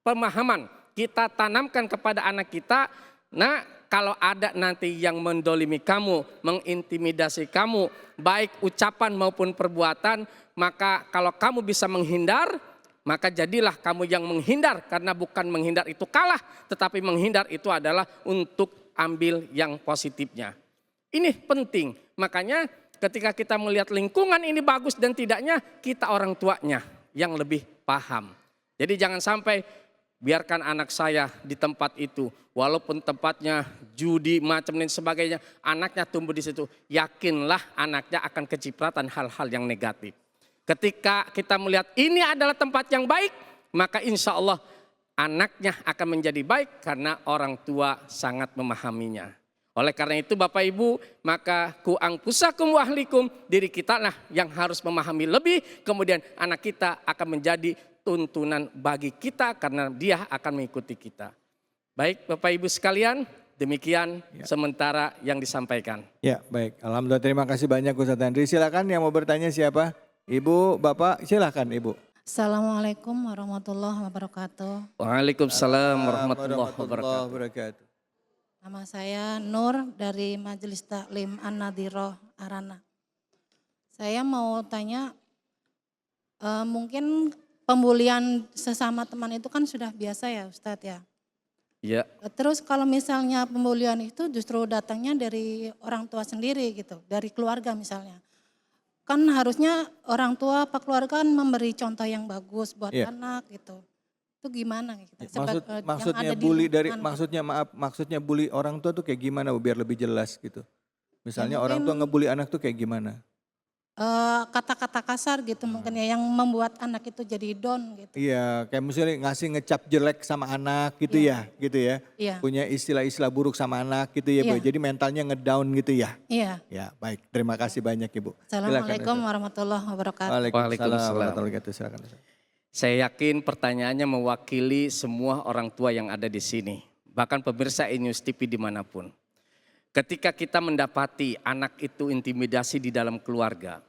pemahaman, kita tanamkan kepada anak kita. Nah, kalau ada nanti yang mendolimi kamu, mengintimidasi kamu, baik ucapan maupun perbuatan, maka kalau kamu bisa menghindar, maka jadilah kamu yang menghindar. Karena bukan menghindar itu kalah, tetapi menghindar itu adalah untuk ambil yang positifnya. Ini penting, makanya ketika kita melihat lingkungan ini bagus dan tidaknya, kita orang tuanya yang lebih paham. Jadi jangan sampai biarkan anak saya di tempat itu, walaupun tempatnya judi macam dan sebagainya, anaknya tumbuh di situ, yakinlah anaknya akan kecipratan hal-hal yang negatif. Ketika kita melihat ini adalah tempat yang baik, maka insya Allah anaknya akan menjadi baik karena orang tua sangat memahaminya. Oleh karena itu Bapak Ibu, maka ku angpusakum wa ahlikum, diri kita lah yang harus memahami lebih, kemudian anak kita akan menjadi tuntunan bagi kita karena dia akan mengikuti kita. Baik Bapak Ibu sekalian, demikian sementara yang disampaikan. Ya baik, alhamdulillah terima kasih banyak Ustaz Andri. Silakan yang mau bertanya siapa? Ibu, Bapak, silakan Ibu. Assalamualaikum warahmatullahi wabarakatuh. Waalaikumsalam warahmatullahi wabarakatuh. Nama saya Nur dari Majelis Taklim An-Nadhiroh Arana. Saya mau tanya, mungkin pembulian sesama teman itu kan sudah biasa ya Ustadz ya? Iya. Terus kalau misalnya pembulian itu justru datangnya dari orang tua sendiri gitu, dari keluarga misalnya. Kan harusnya orang tua apa keluarga kan memberi contoh yang bagus buat anak gitu. Itu gimana gitu? Maksudnya bully dari maksudnya bully orang tua tuh kayak gimana biar lebih jelas gitu. Misalnya ya, orang tua ngebully anak tuh kayak gimana? Kata-kata kasar gitu mungkin ya yang membuat anak itu jadi down gitu. Iya, kayak misalnya ngasih ngecap jelek sama anak gitu ya, gitu ya. Iya. Punya istilah-istilah buruk sama anak gitu ya, Bu. Jadi mentalnya ngedown gitu ya. Iya. Ya, baik. Terima kasih banyak Ibu. Assalamualaikum warahmatullahi wabarakatuh. Waalaikumsalam warahmatullahi wabarakatuh. Silakan. Saya yakin pertanyaannya mewakili semua orang tua yang ada di sini. Bahkan pemirsa News TV dimanapun. Ketika kita mendapati anak itu intimidasi di dalam keluarga.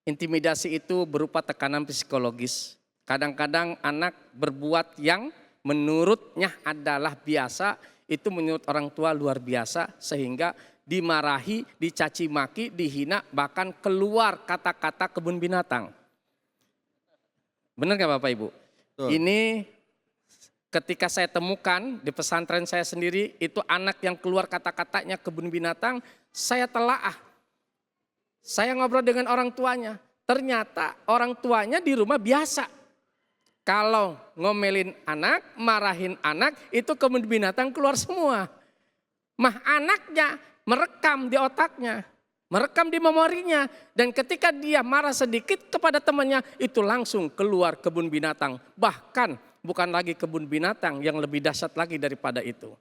Intimidasi itu berupa tekanan psikologis. Kadang-kadang anak berbuat yang menurutnya adalah biasa. Itu menurut orang tua luar biasa. Sehingga dimarahi, dicaci maki, dihina. Bahkan keluar kata-kata kebun binatang. Benar gak Bapak Ibu? Betul. Ini ketika saya temukan di pesantren saya sendiri, itu anak yang keluar kata-katanya kebun binatang, saya telaah. Saya ngobrol dengan orang tuanya, ternyata orang tuanya di rumah biasa. Kalau ngomelin anak, marahin anak, itu kebun binatang keluar semua. Anaknya merekam di otaknya, merekam di memorinya. Dan ketika dia marah sedikit kepada temannya, itu langsung keluar kebun binatang. Bahkan bukan lagi kebun binatang, yang lebih dahsyat lagi daripada itu.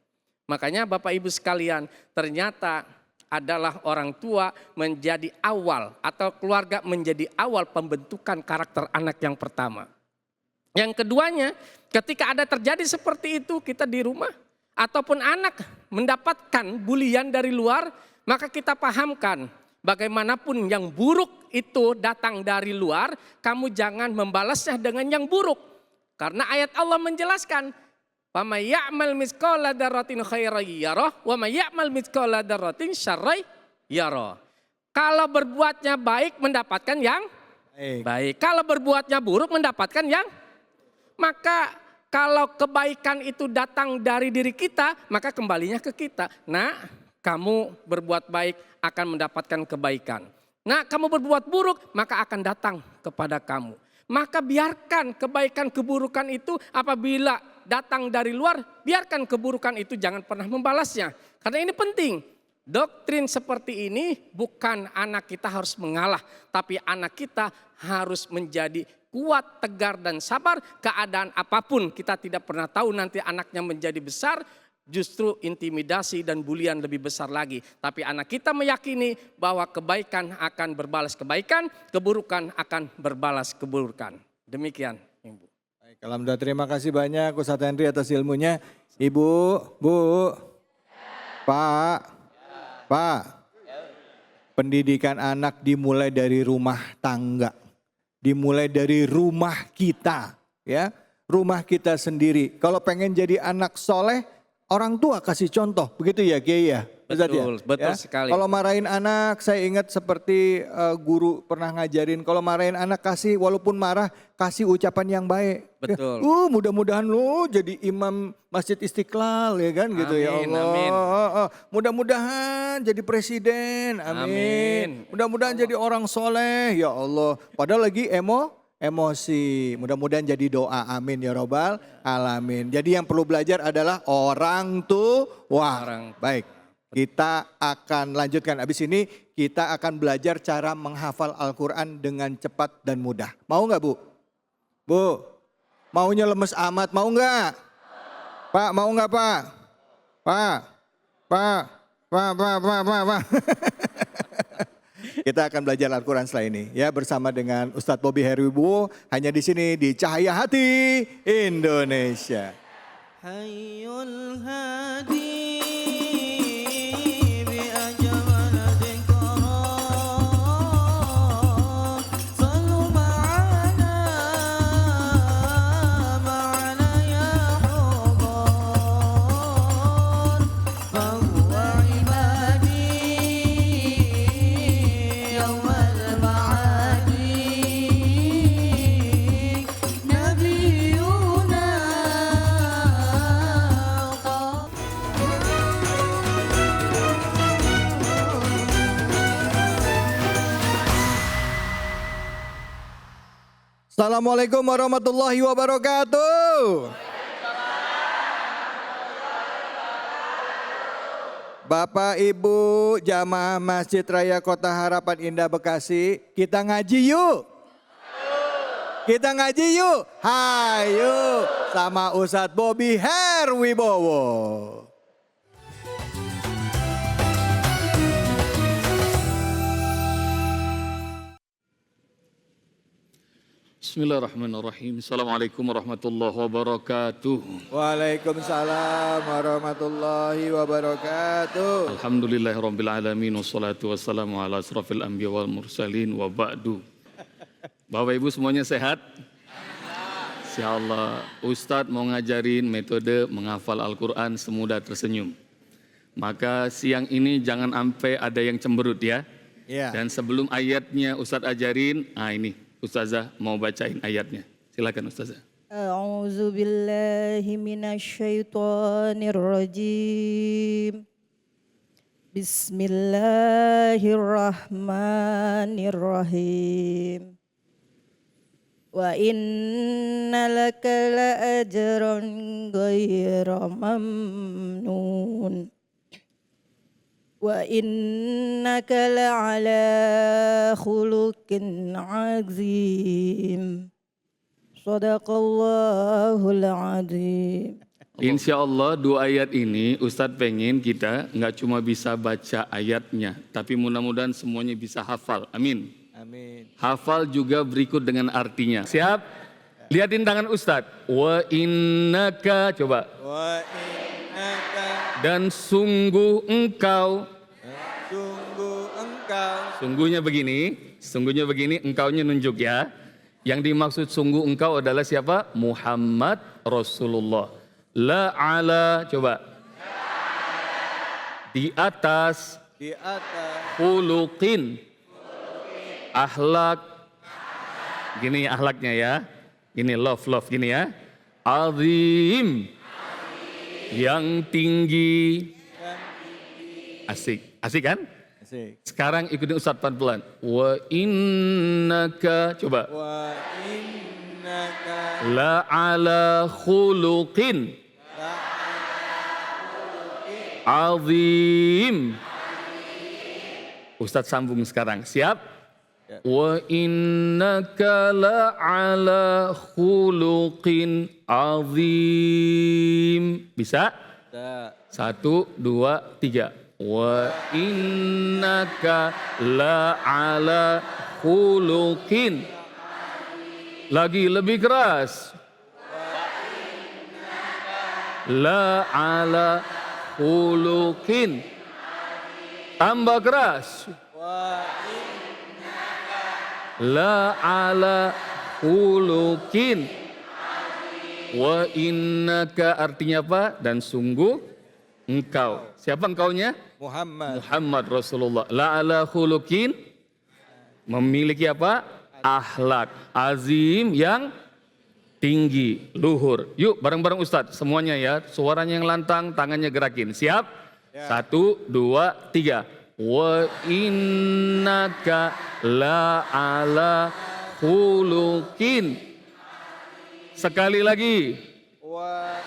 Makanya Bapak Ibu sekalian, ternyata adalah orang tua menjadi awal atau keluarga menjadi awal pembentukan karakter anak yang pertama. Yang keduanya, ketika ada terjadi seperti itu kita di rumah ataupun anak mendapatkan bulian dari luar, maka kita pahamkan bagaimanapun yang buruk itu datang dari luar, kamu jangan membalasnya dengan yang buruk. Karena ayat Allah menjelaskan, "Wa may ya'mal mithqala dzarratin khairan yarah wa may ya'mal mithqala dzarratin syarran yarah." Kalau berbuatnya baik mendapatkan yang baik. Kalau berbuatnya buruk mendapatkan yang. Maka kalau kebaikan itu datang dari diri kita, maka kembalinya ke kita. Nah, kamu berbuat baik akan mendapatkan kebaikan. Nah, kamu berbuat buruk maka akan datang kepada kamu. Maka biarkan kebaikan keburukan itu apabila datang dari luar, biarkan keburukan itu jangan pernah membalasnya. Karena ini penting. Doktrin seperti ini bukan anak kita harus mengalah, tapi anak kita harus menjadi kuat, tegar dan sabar. Keadaan apapun kita tidak pernah tahu nanti anaknya menjadi besar, justru intimidasi dan bulian lebih besar lagi. Tapi anak kita meyakini bahwa kebaikan akan berbalas kebaikan, keburukan akan berbalas keburukan. Demikian, Ibu. Baik, alhamdulillah, terima kasih banyak Ustadz Henry atas ilmunya. Ibu, Bu, Pak, pendidikan anak dimulai dari rumah tangga, dimulai dari rumah kita, ya, rumah kita sendiri. Kalau pengen jadi anak soleh, orang tua kasih contoh, begitu ya Kiai ya? Betul sekali. Kalau marahin anak, saya ingat seperti guru pernah ngajarin, kalau marahin anak kasih, walaupun marah, kasih ucapan yang baik. Betul. Mudah-mudahan lo jadi imam Masjid Istiqlal ya kan, gitu ya Allah. Amin. Mudah-mudahan jadi presiden, amin. Mudah-mudahan jadi orang soleh, ya Allah. Padahal lagi emosi, mudah-mudahan jadi doa, amin ya robbal alamin. Jadi yang perlu belajar adalah orang tua. Baik, kita akan lanjutkan. Habis ini kita akan belajar cara menghafal Al-Quran dengan cepat dan mudah. Mau nggak Bu? Bu, maunya lemes amat, mau nggak? Pak, mau nggak Pak? Pak. Kita akan belajar Al-Quran setelah ini ya, bersama dengan Ustadz Bobby Herwibowo, hanya di sini di Cahaya Hati Indonesia. Hayyul Hadi. Assalamualaikum warahmatullahi wabarakatuh. Bapak Ibu jamaah Masjid Raya Kota Harapan Indah Bekasi, kita ngaji yuk. Kita ngaji yuk. Hayu sama Ustadz Bobby Herwibowo. Bismillahirrahmanirrahim. Assalamualaikum warahmatullahi wabarakatuh. Waalaikumsalam warahmatullahi wabarakatuh. Alhamdulillahirabbil alamin wassalatu wassalamu ala asrofil anbiya wal mursalin wa ba'du. Bapak Ibu semuanya sehat? Insyaallah. Ustadz mau ngajarin metode menghafal Al-Qur'an semudah tersenyum. Maka siang ini jangan sampai ada yang cemberut ya. Dan sebelum ayatnya Ustadz ajarin, ini Ustazah mau bacain ayatnya. Silakan Ustazah. أعوذ بالله من الشيطان الرجيم بسم الله الرحمن الرحيم وإن لك لأجرا غير ممنون وإنك لعلى خلق عظيم صدق الله العظيم. Insya Allah 2 ayat ini Ustadz pengen kita nggak cuma bisa baca ayatnya, tapi mudah-mudahan semuanya bisa hafal. Amin. Amin. Hafal juga berikut dengan artinya. Siap? Lihatin tangan Ustadz. Wa innaka, coba. Wa innaka. Dan sungguh engkau. Sungguh engkau. Sungguhnya begini, engkaunya nunjuk ya. Yang dimaksud sungguh engkau adalah siapa? Muhammad Rasulullah. La ala, coba. Di atas. Khuluqin. Akhlak. Gini akhlaknya ya. Gini love gini ya. Azim. Yang tinggi. Asik kan? Asik. Sekarang ikutin Ustadz pelan-pelan. Wa innaka, coba. Wa innaka La ala khuluqin azim. Ustadz sambung sekarang. Siap? Wa innaka la ala khuluqin azim. Bisa? 1, 2, 3. Wa innaka la ala khuluqin. Lagi lebih keras. La ala khuluqin. Tambah keras. La ala khuluqin. Wa innaka artinya apa? Dan sungguh engkau. Siapa engkaunya? Muhammad Rasulullah. La ala khuluqin. Memiliki apa? Akhlak. Azim yang tinggi, luhur. Yuk bareng-bareng Ustadz. Semuanya ya. Suaranya yang lantang, tangannya gerakin. Siap? 1, 2, 3. Wa innaka la ala khuluqin. Sekali lagi. Wa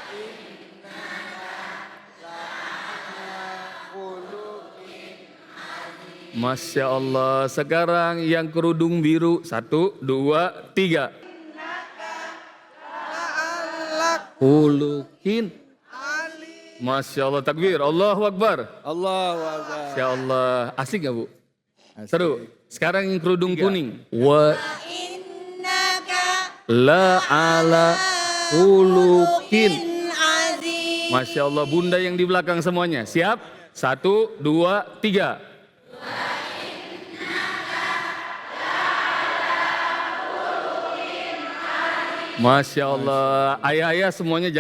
Masya Allah. Sekarang yang kerudung biru. 1, 2, 3. Khuluqin. Masya Allah. Takbir. Allahu Akbar. Allahu Akbar. Masya Allah. Asik gak Bu? Seru. Sekarang yang kerudung kuning. Wa la ala khuluqin. Masya Allah. Bunda yang di belakang semuanya. Siap? 1, 2, 3. Masya Allah. Ayah-ayah semuanya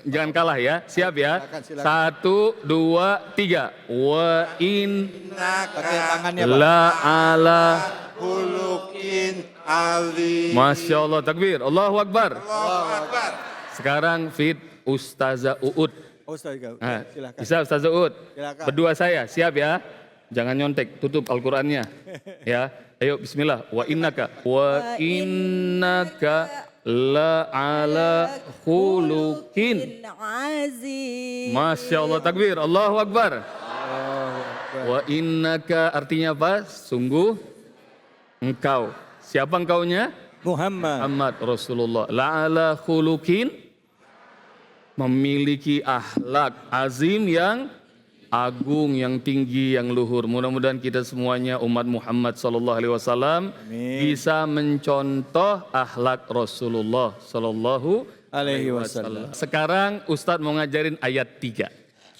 jangan kalah ya. Siap ya. 1, 2, 3. Wa innaka la ala khuluqin azim. Masya Allah. Takbir. Allahu Akbar. Sekarang fit Ustazah Uud. Nah, bisa Ustazah Uud. Berdua saya. Siap ya. Jangan nyontek. Tutup Al-Qurannya. Ya. Ayo bismillah. Wa innaka la ala khuluqin azim. Masya Allah. Takbir. Allahu Akbar. Wa innaka artinya apa? Sungguh engkau. Siapa engkaunya? Muhammad Rasulullah. La ala khuluqin. Memiliki akhlak azim yang agung, yang tinggi, yang luhur. Mudah-mudahan kita semuanya umat Muhammad sallallahu alaihi wasallam bisa mencontoh akhlak Rasulullah sallallahu alaihi wasallam. Sekarang Ustadz mau ngajarin ayat 3.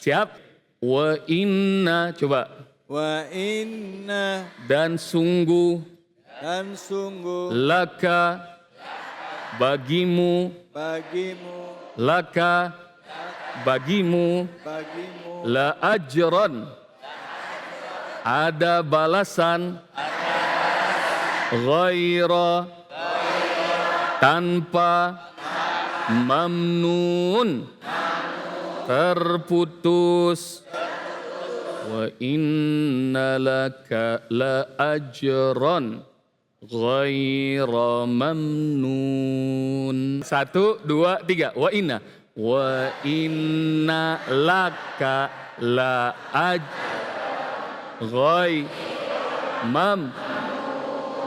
Siap? Wa inna, coba. Wa inna. Dan sungguh. Laka. Bagimu. Laka. Bagimu. La ajran. Ada balasan. Ghaira. Tanpa. mamnun terputus. Wa inna laka la ajran ghaira mamnun. 1, 2, 3. Wa inna laka la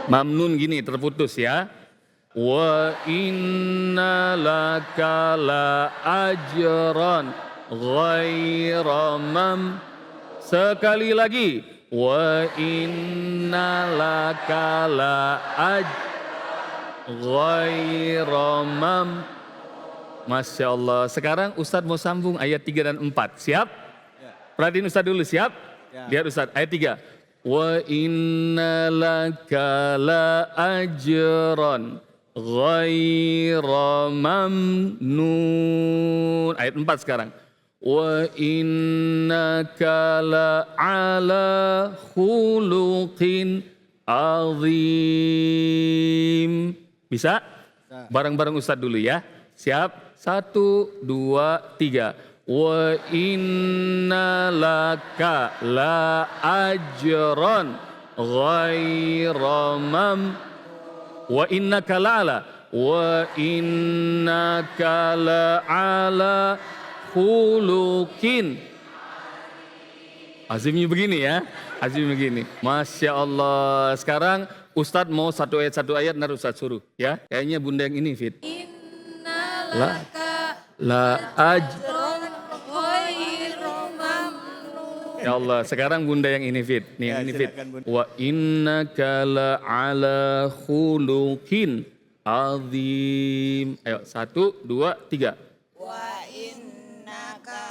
mamnun gini terputus ya. Wa inna laka la ajran ghaira sekali lagi. Wa inna laka la ghaira Masya Allah. Sekarang Ustadz mau sambung ayat 3 dan 4. Siap? Perhatiin Ustadz dulu, siap? Lihat Ustadz, ayat 3. Wa inna laka la ajran ghaira mamnun. Ayat 4 sekarang. Wa innaka la ala khuluqin azim. Bisa? Bareng-bareng Ustadz dulu ya. Siap? 1, 2, 3. Wa inna laka la ajran ghaira wa innaka la ala khuluqin azimnya begini ya. Azimnya begini. Masya Allah. Sekarang Ustadz mau satu ayat nanti Ustadz suruh ya. Kayaknya bunda yang ini Fit. La ajran ya Allah, sekarang bunda yang ini Fit. Nih yang ini Fit. Wa innaka la ala khuluqin azim. Ayo 1, 2, 3. Wa innaka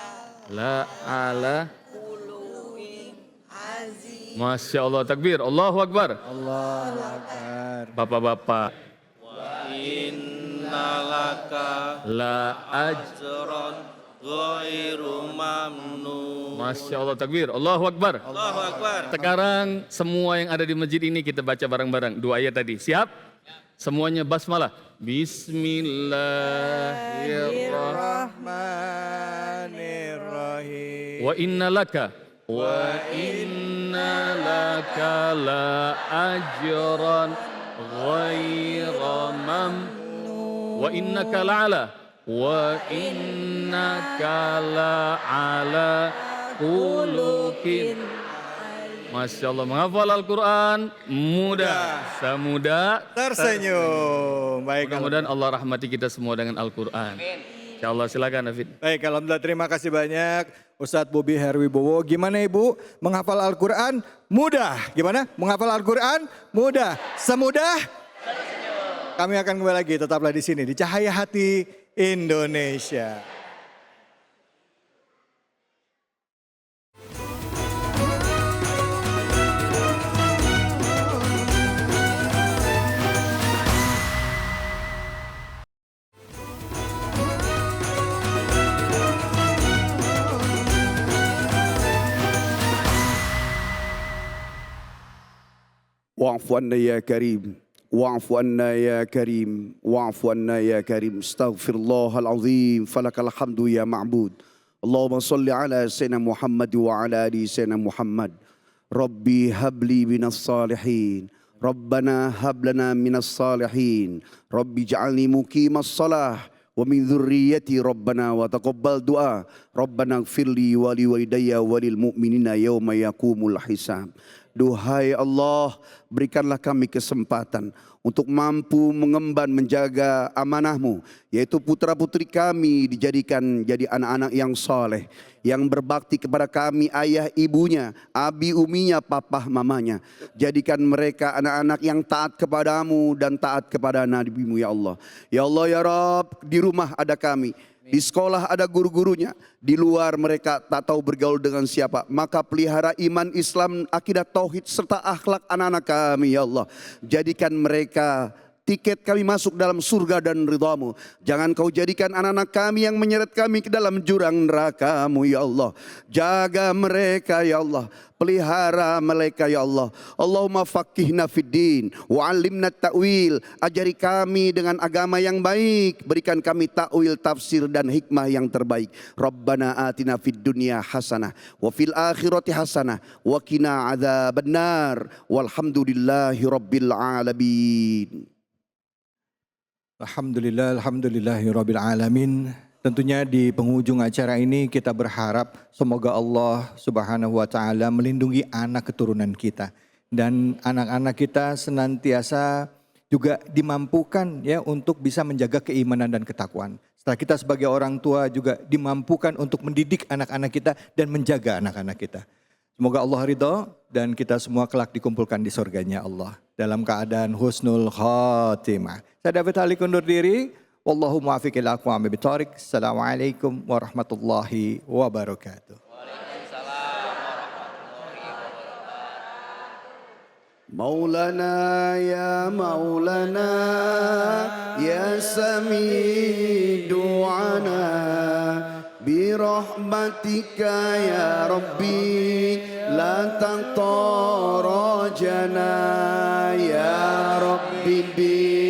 la ala khuluqin azim. Masya Allah, takbir. Allahu Akbar. Allahu Akbar. Bapak-bapak. Wa innalaka La ajran ghairu mamnun. Masya Allah, takbir. Allahu Akbar. Allahu Akbar. Sekarang semua yang ada di masjid ini kita baca bareng-barang 2 ayat tadi. Siap? Semuanya basmalah. Bismillahirrahmanirrahim. Wa inna laka la ajran ghaira mamnun. Wa innaka la ala khuluqin. Masya Allah, menghafal Al-Quran mudah, semudah Tersenyum. Baik, mudah-mudahan Allah rahmati kita semua dengan Al-Quran. Insya Allah, silakan David. Baik, alhamdulillah, terima kasih banyak Ustadz Bobi Herwibowo. Gimana Ibu menghafal Al-Quran? Mudah. Gimana? Menghafal Al-Quran? Mudah. Semudah? Kami akan kembali lagi, tetaplah di sini di Cahaya Hati Indonesia. Wa'fu anna ya karim, wa'fu anna ya karim, wa'fu anna ya karim. Astaghfirullahal azim, falakal hamdu ya ma'bud. Allahumma salli ala sayyidina Muhammad wa ala ali sayyidina Muhammad. Rabbi habli minas salihin, Rabbana hablana minas salihin, Rabbi ja'alni muqimas salah wa min dzurriyyati Rabbana wa taqabbal du'a. Rabbana ighfirli wa liwalidayya wa lil mu'minina yauma yaqumul hisab. Duhai Allah, berikanlah kami kesempatan untuk mampu mengemban menjaga amanah-Mu, yaitu putra-putri kami dijadikan jadi anak-anak yang soleh, yang berbakti kepada kami, ayah ibunya, abi uminya, papah mamanya. Jadikan mereka anak-anak yang taat kepadamu dan taat kepada Nabi-Mu ya Allah. Ya Allah ya Rabb, di rumah ada kami, di sekolah ada guru-gurunya, di luar mereka tak tahu bergaul dengan siapa. Maka pelihara iman Islam, akidah tauhid serta akhlak anak-anak kami ya Allah. Jadikan mereka tiket kami masuk dalam surga dan ridhamu. Jangan kau jadikan anak-anak kami yang menyeret kami ke dalam jurang neraka-Mu ya Allah. Jaga mereka ya Allah, pelihara mereka ya Allah. Allahumma faqihna fid din wa 'allimna ta'wil. Ajari kami dengan agama yang baik, berikan kami ta'wil, tafsir dan hikmah yang terbaik. Rabbana atina fid dunya hasanah wa fil akhirati hasanah wa qina adzabannar. Walhamdulillahi rabbil alamin. Alhamdulillahirabbil alamin. Tentunya di penghujung acara ini kita berharap semoga Allah Subhanahu wa taala melindungi anak keturunan kita dan anak-anak kita senantiasa juga dimampukan ya untuk bisa menjaga keimanan dan ketakwaan. Setelah kita sebagai orang tua juga dimampukan untuk mendidik anak-anak kita dan menjaga anak-anak kita. Semoga Allah ridho dan kita semua kelak dikumpulkan di surganya Allah dalam keadaan husnul khatimah. Saya David Halik undur diri. Wallahu muwaffiq ila aqwamit thoriq. Assalamualaikum warahmatullahi wabarakatuh. Maulana ya Maulana ya Sami du'ana birahmatika ya Rabbi la taqtarajana ya Rabbi bi